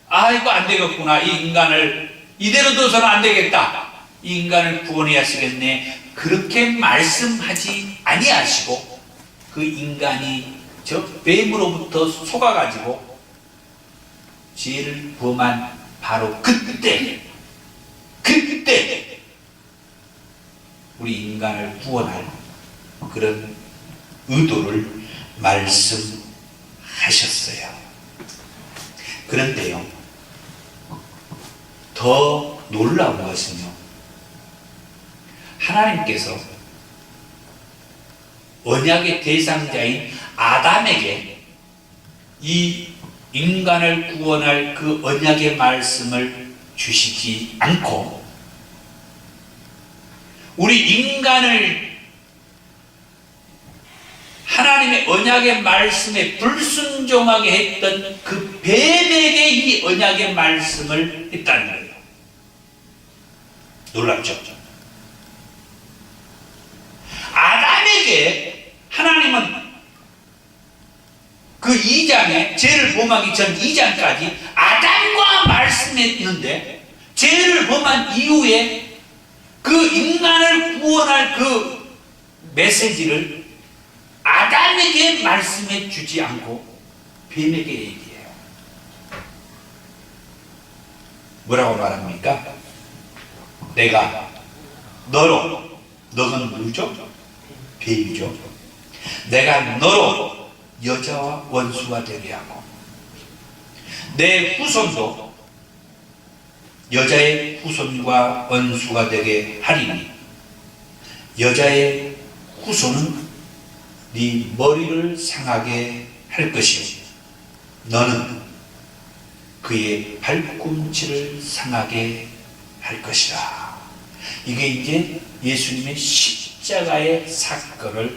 아이고 안 되겠구나, 이 인간을 이대로 둬서는 안 되겠다, 이 인간을 구원해야 쓰겠네, 그렇게 말씀하지 아니하시고 그 인간이 저 뱀으로부터 속아가지고 죄를 범한 바로 그때 우리 인간을 구원할 그런 의도를 말씀하셨어요. 그런데요, 더 놀라운 것은요, 하나님께서 언약의 대상자인 아담에게 이 인간을 구원할 그 언약의 말씀을 주시지 않고, 우리 인간을 하나님의 언약의 말씀에 불순종하게 했던 그 뱀에게 이 언약의 말씀을 했다는 거예요. 놀랍죠? 아담에게 하나님은 그 2장에 죄를 범하기 전 2장까지 아담과 말씀했는데, 죄를 범한 이후에 그 인간을 구원할 그 메시지를 아담에게 말씀해 주지 않고 뱀에게 얘기해요. 뭐라고 말합니까? 내가 너로, 너는 누구죠? 뱀이죠. 내가 너로 여자와 원수가 되게 하고, 내 후손도 여자의 후손과 원수가 되게 하리니, 여자의 후손은 네 머리를 상하게 할 것이요 너는 그의 발꿈치를 상하게 할 것이라. 이게 이제 예수님의 십자가의 사건을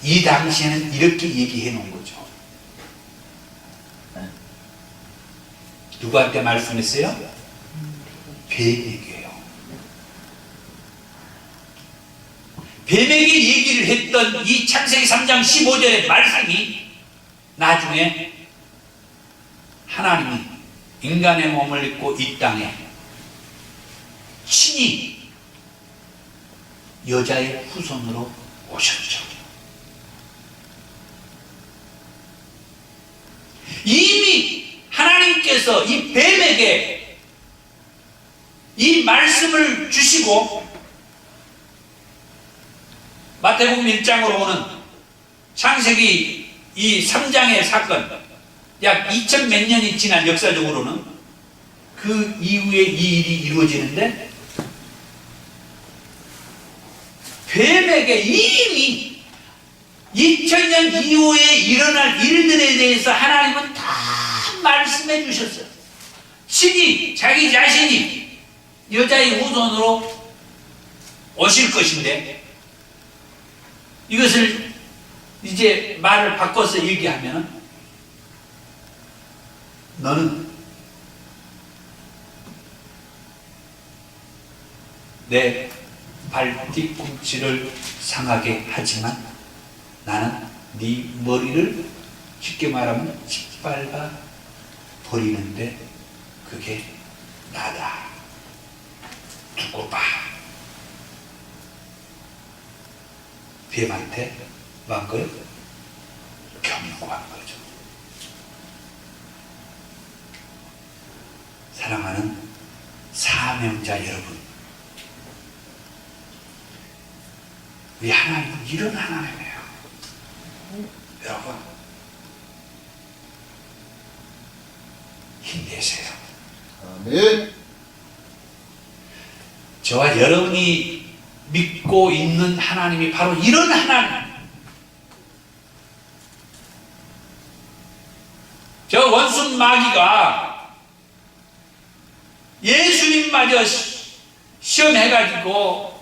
이 당시에는 이렇게 얘기해 놓은 거죠. 누구한테 말씀했어요? 뱀에게요. 뱀에게 얘기를 했던 이 창세기 3장 15절의 말씀이 나중에 하나님이 인간의 몸을 입고 이 땅에 친히 여자의 후손으로 오셨죠. 이미 하나님께서 이 뱀에게 이 말씀을 주시고 마태복음 1장으로 오는 창세기 이 3장의 사건, 약 2000 몇 년이 지난 역사적으로는 그 이후에 이 일이 이루어지는데 뱀에게 이미 2000년 이후에 일어날 일들에 대해서 하나님은 다 말씀해 주셨어요. 친히 자기 자신이 여자의 후손으로 오실 것인데, 이것을 이제 말을 바꿔서 얘기하면 너는 내 발 뒤꿈치를 상하게 하지만 나는 네 머리를 쉽게 말하면 짓밟아 버리는데 그게 나다. 두고 봐. 뱀한테 뭐 한 거예요? 경고한 거죠. 사랑하는 사명자 여러분, 우리 하나님은 이런 하나님이에요. 여러분, 힘내세요. 아멘. 저와 여러분이 믿고 있는 하나님이 바로 이런 하나님. 저 원수 마귀가 예수님마저 시험해가지고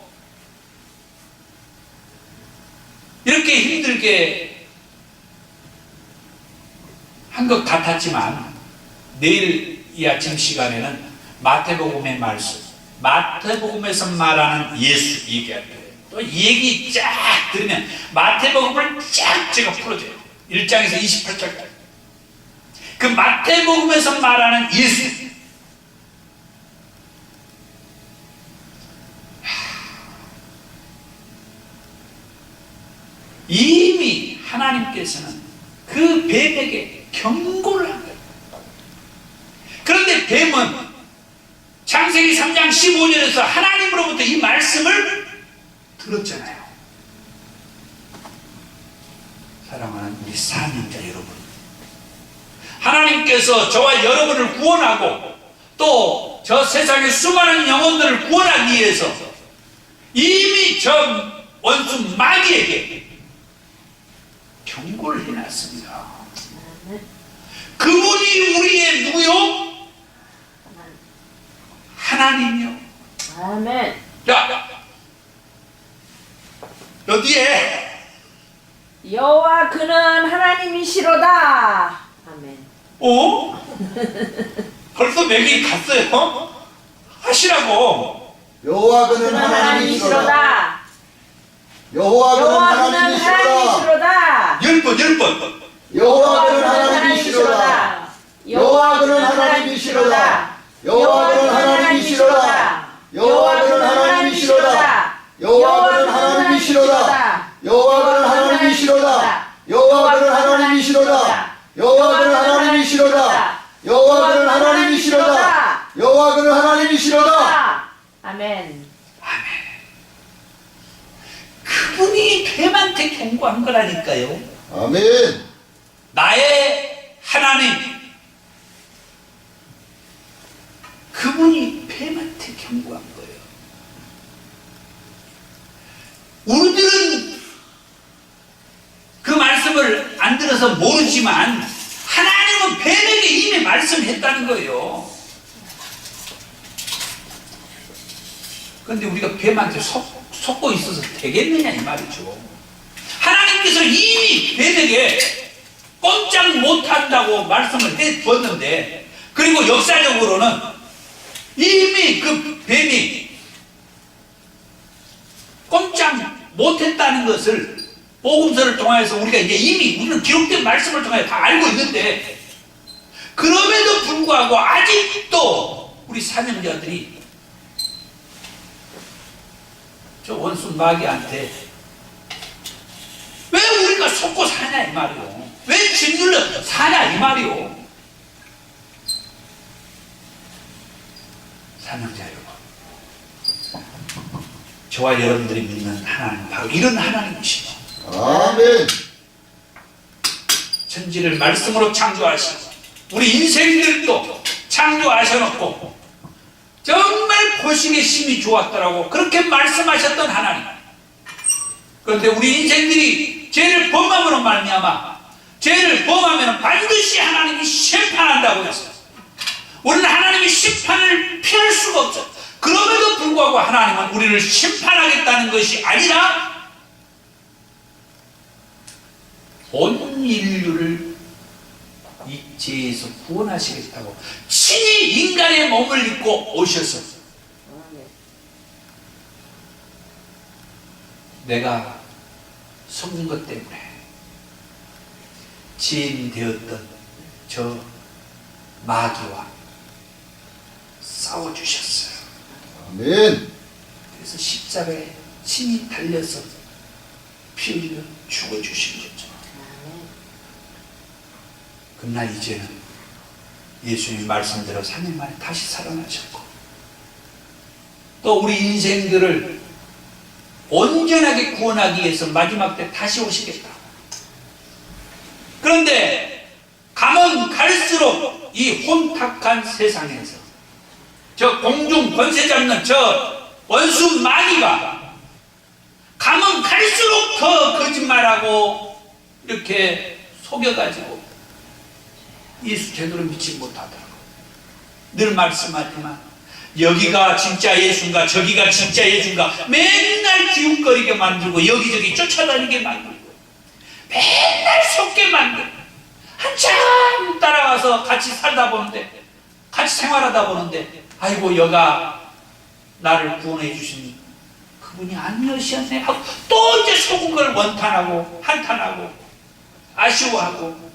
이렇게 힘들게 한 것 같았지만, 내일 이 아침 시간에는 마태복음의 말씀, 마태복음에서 말하는 예수 얘기할 거예요. 또 이 얘기 쫙 들으면 마태복음을 쫙 제가 풀어줘요. 1장에서 28장까지. 그 마태복음에서 말하는 예수, 이미 하나님께서는 그 뱀에게 경고를 한 거예요. 그런데 뱀은 창세기 3장 15절에서 하나님으로부터 이 말씀을 들었잖아요. 사랑하는 우리 사명자 여러분, 하나님께서 저와 여러분을 구원하고 또 저 세상의 수많은 영혼들을 구원하기 위해서 이미 저 원수 마귀에게 경고를 해놨습니다. 그분이 우리의 누구요? 하나님이요. 아멘. 자, 여기에 여호와 그는 하나님이시로다. 아멘. 벌써 맥이 갔어요? 하시라고. 여호와 그는 하나님이시로다. 여호와 그는 하나님이시로다. 10번. 여호와 그는 하나님이시로다. 여호와 그는 하나님이시로다. 여호와 그는 하나님이시로다. 여호와 그는 하나님이시로다. 여호와 그는 하나님이시로다. 여호와 그는 하나님이시로다. 여호와 그는 하나님이시로다. 여호와 그는 하나님이시로다. 여호와 그는 하나님이시로다. 여호와 그는 하나님이시로다. 아멘. 그분이 뱀한테 경고한 거라니까요. 아멘. 나의 하나님, 그분이 뱀한테 경고한 거예요. 우리들은 그 말씀을 안 들어서 모르지만 하나님은 뱀에게 이미 말씀했다는 거예요. 그런데 우리가 뱀한테 속고 있어서 되겠느냐 이 말이죠. 하나님께서 이미 뱀에게 꼼짝 못한다고 말씀을 해두었는데, 그리고 역사적으로는 이미 그 뱀이 꼼짝 못했다는 것을 복음서를 통해서 우리가 이제 이미 우리는 기록된 말씀을 통해 다 알고 있는데, 그럼에도 불구하고 아직도 우리 사명자들이 저 원수 마귀한테 왜 우리가 속고 사냐 이 말이요. 왜 짓눌러 사냐 이 말이요. 사명자 여러분, 저와 여러분들이 믿는 하나님 바로 이런 하나님이시죠. 아멘. 천지를 말씀으로 창조하시고 우리 인생들도 창조하셔놓고 정말 보시기에 심히 좋았더라고 그렇게 말씀하셨던 하나님. 그런데 우리 인생들이 죄를 범함으로 말미암아 죄를 범하면 반드시 하나님이 심판한다고 했어요. 우리는 하나님의 심판을 피할 수가 없어요. 그럼에도 불구하고 하나님은 우리를 심판하겠다는 것이 아니라 온 인류를 이 죄에서 구원하시겠다고 친히 인간의 몸을 입고 오셔서 내가 속는 것 때문에 죄인이 되었던 저 마귀와 싸워주셨어요. 아멘. 그래서 십자가에 친히 달려서 피 흘려 죽어주신 거죠. 그러나 이제는 예수님 말씀대로 3일 만에 다시 살아나셨고 또 우리 인생들을 온전하게 구원하기 위해서 마지막 때 다시 오시겠다. 그런데 가면 갈수록 이 혼탁한 세상에서 저 공중 권세 잡는 저 원수 마귀가 가면 갈수록 더 거짓말하고 이렇게 속여가지고 예수 제대로 믿지 못하더라고. 늘 말씀하지만 여기가 진짜 예수인가 저기가 진짜 예수인가 맨날 기웃거리게 만들고 여기저기 쫓아다니게 만들고 맨날 속게 만들고 한참 따라가서 같이 살다 보는데 같이 생활하다 보는데 아이고 여가 나를 구원해 주신 그분이 아니었네 하고 또 이제 속은 걸 원탄하고 한탄하고 아쉬워하고.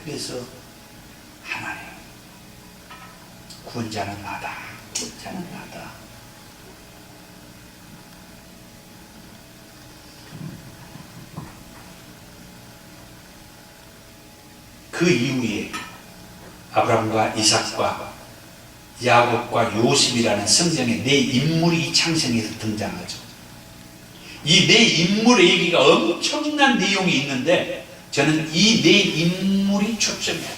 그래서 하나님 구원자는 나다, 구원자는 나다. 그 이후에 아브라함과 이삭과 야곱과 요셉이라는 성경의 네 인물이 이 창세기에서 등장하죠. 이 네 인물의 얘기가 엄청난 내용이 있는데 저는 이 네 인물이 초점이에요.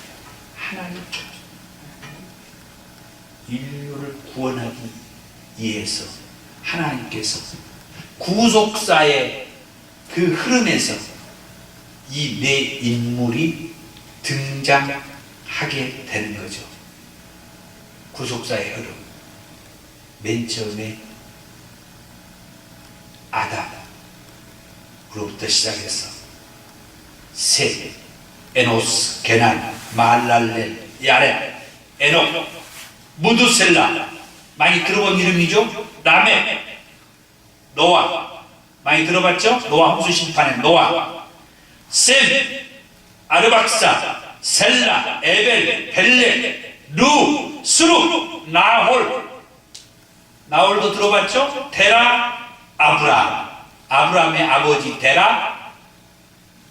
하나님 초점. 인류를 구원하기 위해서 하나님께서 구속사의 그 흐름에서 이 네 인물이 등장하게 되는 거죠. 구속사의 흐름. 맨 처음에 아담으로부터 시작해서 셋, 에노스, 게난, 말랄렐, 야렙, 에녹, 무두셀라, 많이 들어본 이름이죠. 라멕, 노아, 많이 들어봤죠? 노아 홍수 심판의 노아, 셈, 아르박사, 셀라, 에벨, 벨레, 루, 스루, 나홀도 들어봤죠? 데라, 아브라함, 아브라함의 아버지 데라,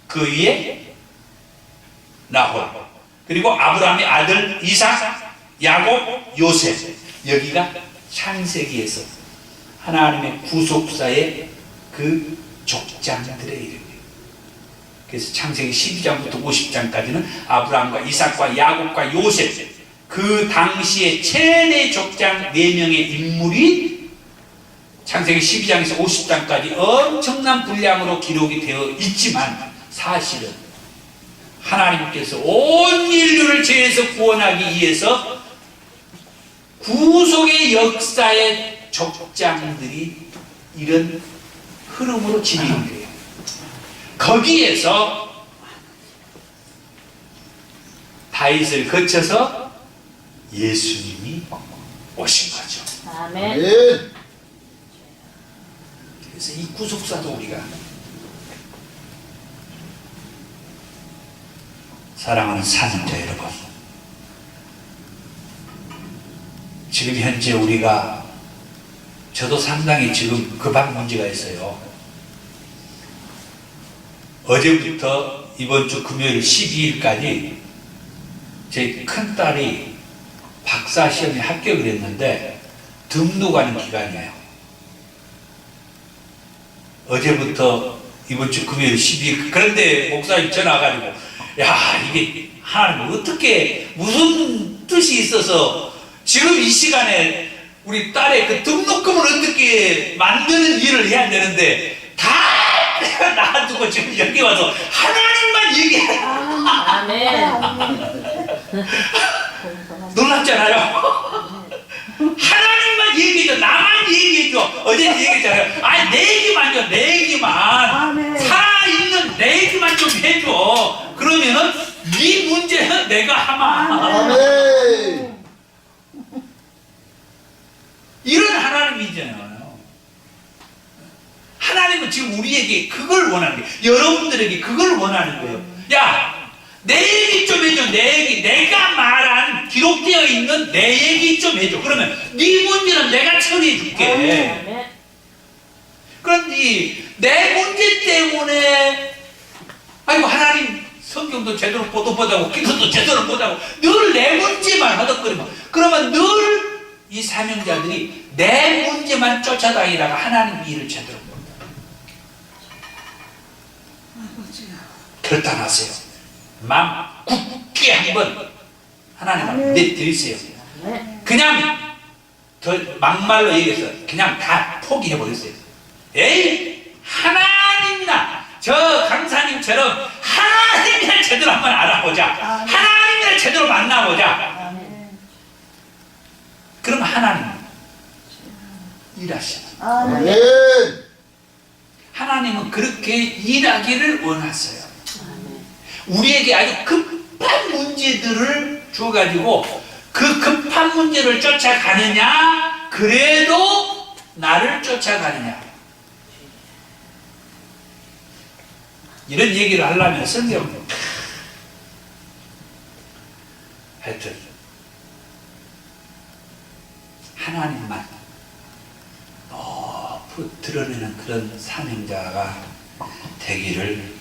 그 위에 나홀, 그리고 아브라함의 아들 이삭, 야곱, 요셉. 여기가 창세기에서 하나님의 구속사의 그 족장들의 이름이에요. 그래서 창세기 12장부터 50장까지는 아브라함과 이삭과 야곱과 요셉, 그 당시에 최대 족장 4명의 인물이 창세기 12장에서 50장까지 엄청난 분량으로 기록이 되어 있지만 사실은 하나님께서 온 인류를 죄에서 구원하기 위해서 구속의 역사의 족장들이 이런 흐름으로 진행이 돼요. 거기에서 다윗을 거쳐서 예수님이 오신 거죠. 아멘. 아멘. 그래서 이 구속사도 우리가 사랑하는 사는자 여러분, 지금 현재 우리가 저도 상당히 지금 급한 문제가 있어요. 어제부터 이번 주 금요일 12일까지 제 큰딸이 박사 시험에 합격을 했는데 등록하는 기간이에요. 어제부터 이번 주 금요일 12일. 그런데 목사님 전화 와가지고, 야, 이게 하나님 어떻게 무슨 뜻이 있어서 지금 이 시간에 우리 딸의 그 등록금을 어떻게 만드는 일을 해야 되는데 다 내가 놔두고 지금 여기 와서 하나님만 얘기해. 아멘. 놀랍잖아요. 하나님만 얘기해줘. 나만 얘기해줘. 어제 얘기했잖아요. 아니 내 얘기만요. 내 얘기만. 살아있는 내 얘기만 좀 해줘. 그러면은 네 문제는 내가 하마. 아멘. 이런 하나님이잖아요. 하나님은 지금 우리에게 그걸 원하는 거예요. 여러분들에게 그걸 원하는 거예요. 야, 내 얘기 좀 해줘. 내 얘기. 내가 말한 기록되어 있는 내 얘기 좀 해줘. 그러면 네 문제는 내가 처리해 줄게. 아멘. 그런데 내 문제 때문에 아이고 하나님 성경도 제대로 못 보자고 기도도 제대로 보자고 늘 내 문제만 하덕거리면 그러면 늘 이 사명자들이 내 문제만 쫓아다니다가 하나님 일을 제대로 못한다. 결단 하세요. 마음 굳게 한번 하나님 내드리세요. 그냥 더 막말로 얘기해서 그냥 다 포기해버렸어요. 에이 하나님이나 저 강사님처럼 하나님이나 제대로 한번 알아보자. 하나님이나 제대로 만나보자. 그럼 하나님 일하시는. 아멘. 하나님은 그렇게 일하기를 원하세요. 우리에게 아주 급한 문제들을 주어가지고 그 급한 문제를 쫓아가느냐 그래도 나를 쫓아가느냐 이런 얘기를 하려면 성경 하여튼 하나님만 높이 드러내는 그런 사명자가 되기를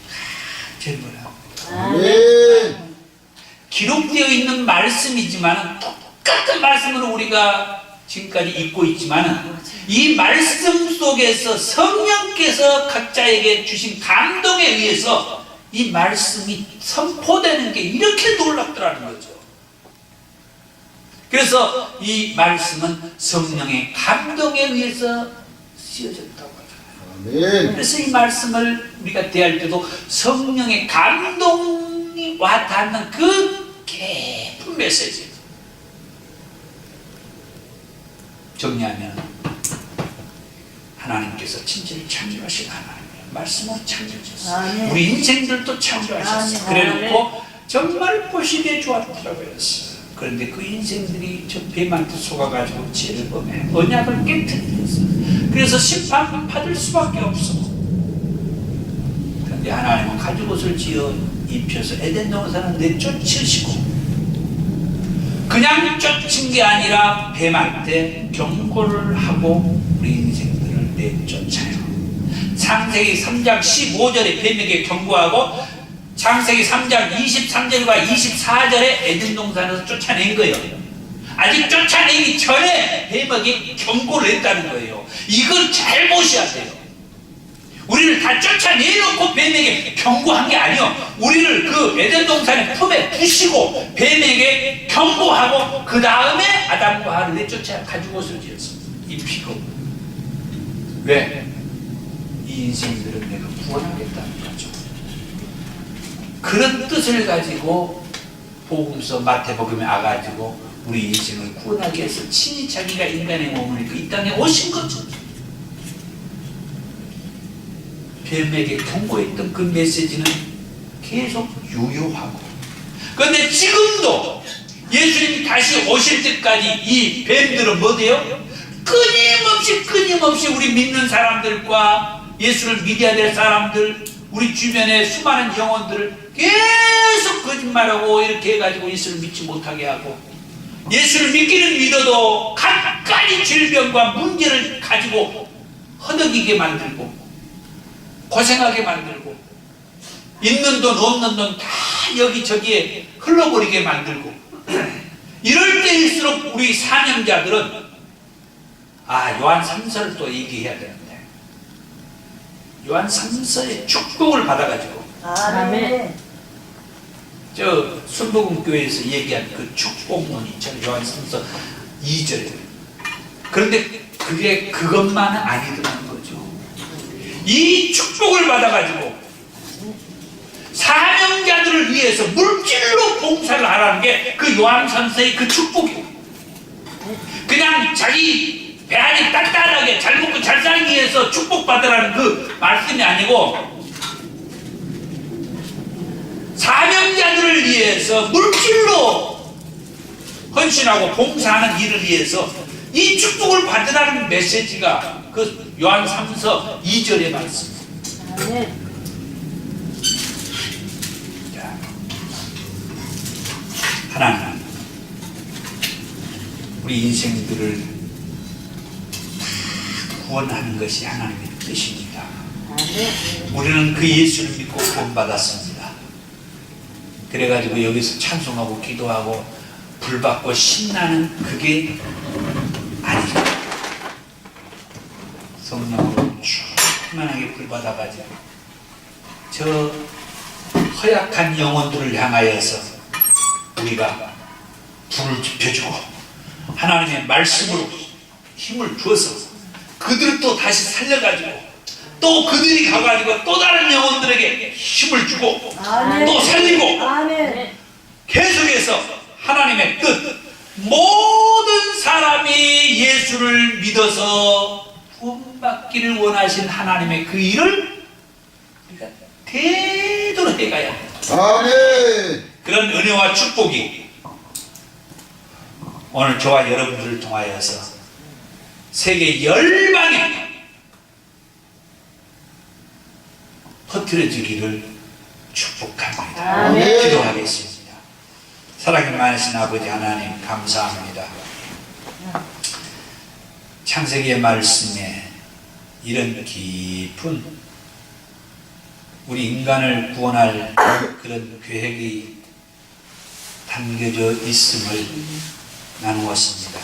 간절히 바랍니다. 아멘. 기록되어 있는 말씀이지만 똑같은 말씀으로 우리가 지금까지 읽고 있지만 이 말씀 속에서 성령께서 각자에게 주신 감동에 의해서 이 말씀이 선포되는 게 이렇게 놀랍더라는 거죠. 그래서 이 말씀은 성령의 감동에 의해서 쓰여졌다고 하잖아요. 아멘. 그래서 이 말씀을 우리가 대할 때도 성령의 감동이 와 닿는 그 깊은 메시지. 정리하면 하나님께서 친절히 창조하신 하나님이에요. 말씀으로 창조하셨어요. 우리 인생들도 창조하셨어요. 그래놓고 정말 보시기에 좋았더라고요. 그런데 그 인생들이 저 뱀한테 속아가지고 죄를 범해 언약을 깨뜨렸어. 그래서 심판 받을 수밖에 없어. 그런데 하나님은 가죽옷을 지어 입혀서 에덴 동산을 내쫓으시고 그냥 쫓은 게 아니라 뱀한테 경고를 하고 우리 인생들을 내쫓아요. 창세기 3장 15절에 뱀에게 경고하고 창세기 3장 23절과 24절에 에덴 동산에서 쫓아낸 거예요. 아직 쫓아내기 전에 뱀에게 경고를 했다는 거예요. 이걸 잘 보셔야 돼요. 우리를 다 쫓아내놓고 뱀에게 경고한 게 아니요. 우리를 그 에덴 동산의 품에 두시고 뱀에게 경고하고 그 다음에 아담과 하와를 내쫓아 가죽옷을 지었습니다. 입히고. 왜? 이 인생들은 내가 구원하겠다는 거죠. 그런 뜻을 가지고 복음서 마태복음에 와가지고 우리 인생을 구원하기 위해서 친히 자기가 인간의 몸을 입고 이 땅에 오신 거죠. 뱀에게 통보했던 그 메시지는 계속 유효하고, 그런데 지금도 예수님이 다시 오실 때까지 이 뱀들은 뭐 돼요? 끊임없이 우리 믿는 사람들과 예수를 믿어야 될 사람들, 우리 주변의 수많은 영혼들을 계속 거짓말하고 이렇게 해가지고 예수를 믿지 못하게 하고, 예수를 믿기는 믿어도 갖가지 질병과 문제를 가지고 허덕이게 만들고 고생하게 만들고, 있는 돈 없는 돈 다 여기저기에 흘러버리게 만들고, 이럴 때일수록 우리 사명자들은 요한 3서를 또 얘기해야 되는데, 요한 3서의 축복을 받아가지고 아멘. 저 순복음교회에서 얘기한 그 축복론 있잖아요. 요한 3서 2절. 그런데 그게 그것만은 아니더라는 거죠. 이 축복을 받아가지고 사명자들을 위해서 물질로 봉사를 하라는 게 그 요한 3서의 그 축복이에요. 그냥 자기 배 안이 단단하게 잘 먹고 잘 살기 위해서 축복받으라는 그 말씀이 아니고, 사명자들을 위해서 물질로 헌신하고 봉사하는 일을 위해서 이 축복을 받으라는 메시지가 그 요한 3서 2절의 말씀입니다. 아멘. 자, 하나님, 우리 인생들을 구원하는 것이 하나님의 뜻입니다. 아멘. 우리는 그 예수를 믿고 구원받았습니다. 그래가지고 여기서 찬송하고 기도하고 불받고 신나는 그게 아니죠. 성령으로 충만하게 불받아가지고 저 허약한 영혼들을 향하여서 우리가 불을 지펴주고 하나님의 말씀으로 힘을 주어서 그들을 또 다시 살려가지고 또 그들이 가가지고 또 다른 영혼들에게 힘을 주고 아멘. 또 살리고 아멘. 계속해서 하나님의 뜻, 모든 사람이 예수를 믿어서 구원받기를 원하신 하나님의 그 일을 우리가 대대로 해가야 합니다. 아멘. 그런 은혜와 축복이 오늘 저와 여러분들을 통하여서 세계 열방에 퍼뜨려지기를 축복합니다. 아멘. 기도하겠습니다. 사랑이 많으신 아버지 하나님, 감사합니다. 창세기의 말씀에 이런 깊은 우리 인간을 구원할 그런 계획이 담겨져 있음을 나누었습니다.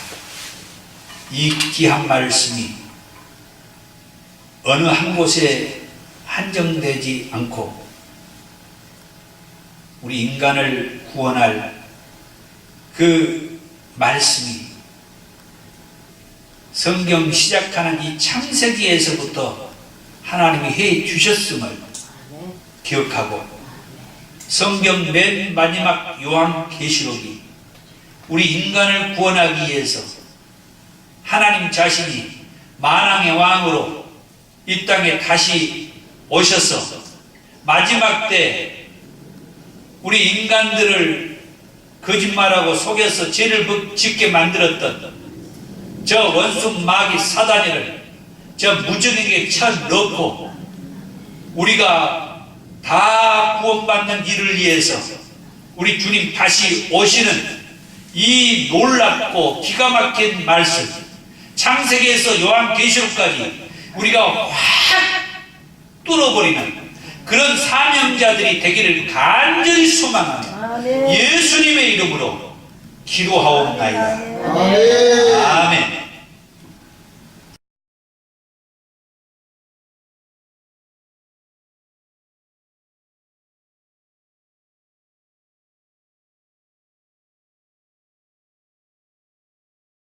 이 귀한 말씀이 어느 한 곳에 한정되지 않고 우리 인간을 구원할 그 말씀이 성경 시작하는 이 창세기에서부터 하나님이 해 주셨음을 기억하고, 성경 맨 마지막 요한계시록이 우리 인간을 구원하기 위해서 하나님 자신이 만왕의 왕으로 이 땅에 다시 오셔서 마지막 때 우리 인간들을 거짓말하고 속여서 죄를 짓게 만들었던 저 원수 마귀 사단이를 저 무정에게 쳐넣고 우리가 다 구원받는 일을 위해서 우리 주님 다시 오시는 이 놀랍고 기가 막힌 말씀, 창세기에서 요한계시록까지 우리가 확 뚫어버리는 그런 사명자들이 되기를 간절히 소망하며 예수님의 이름으로 기도하옵나이다. 아멘. 아멘.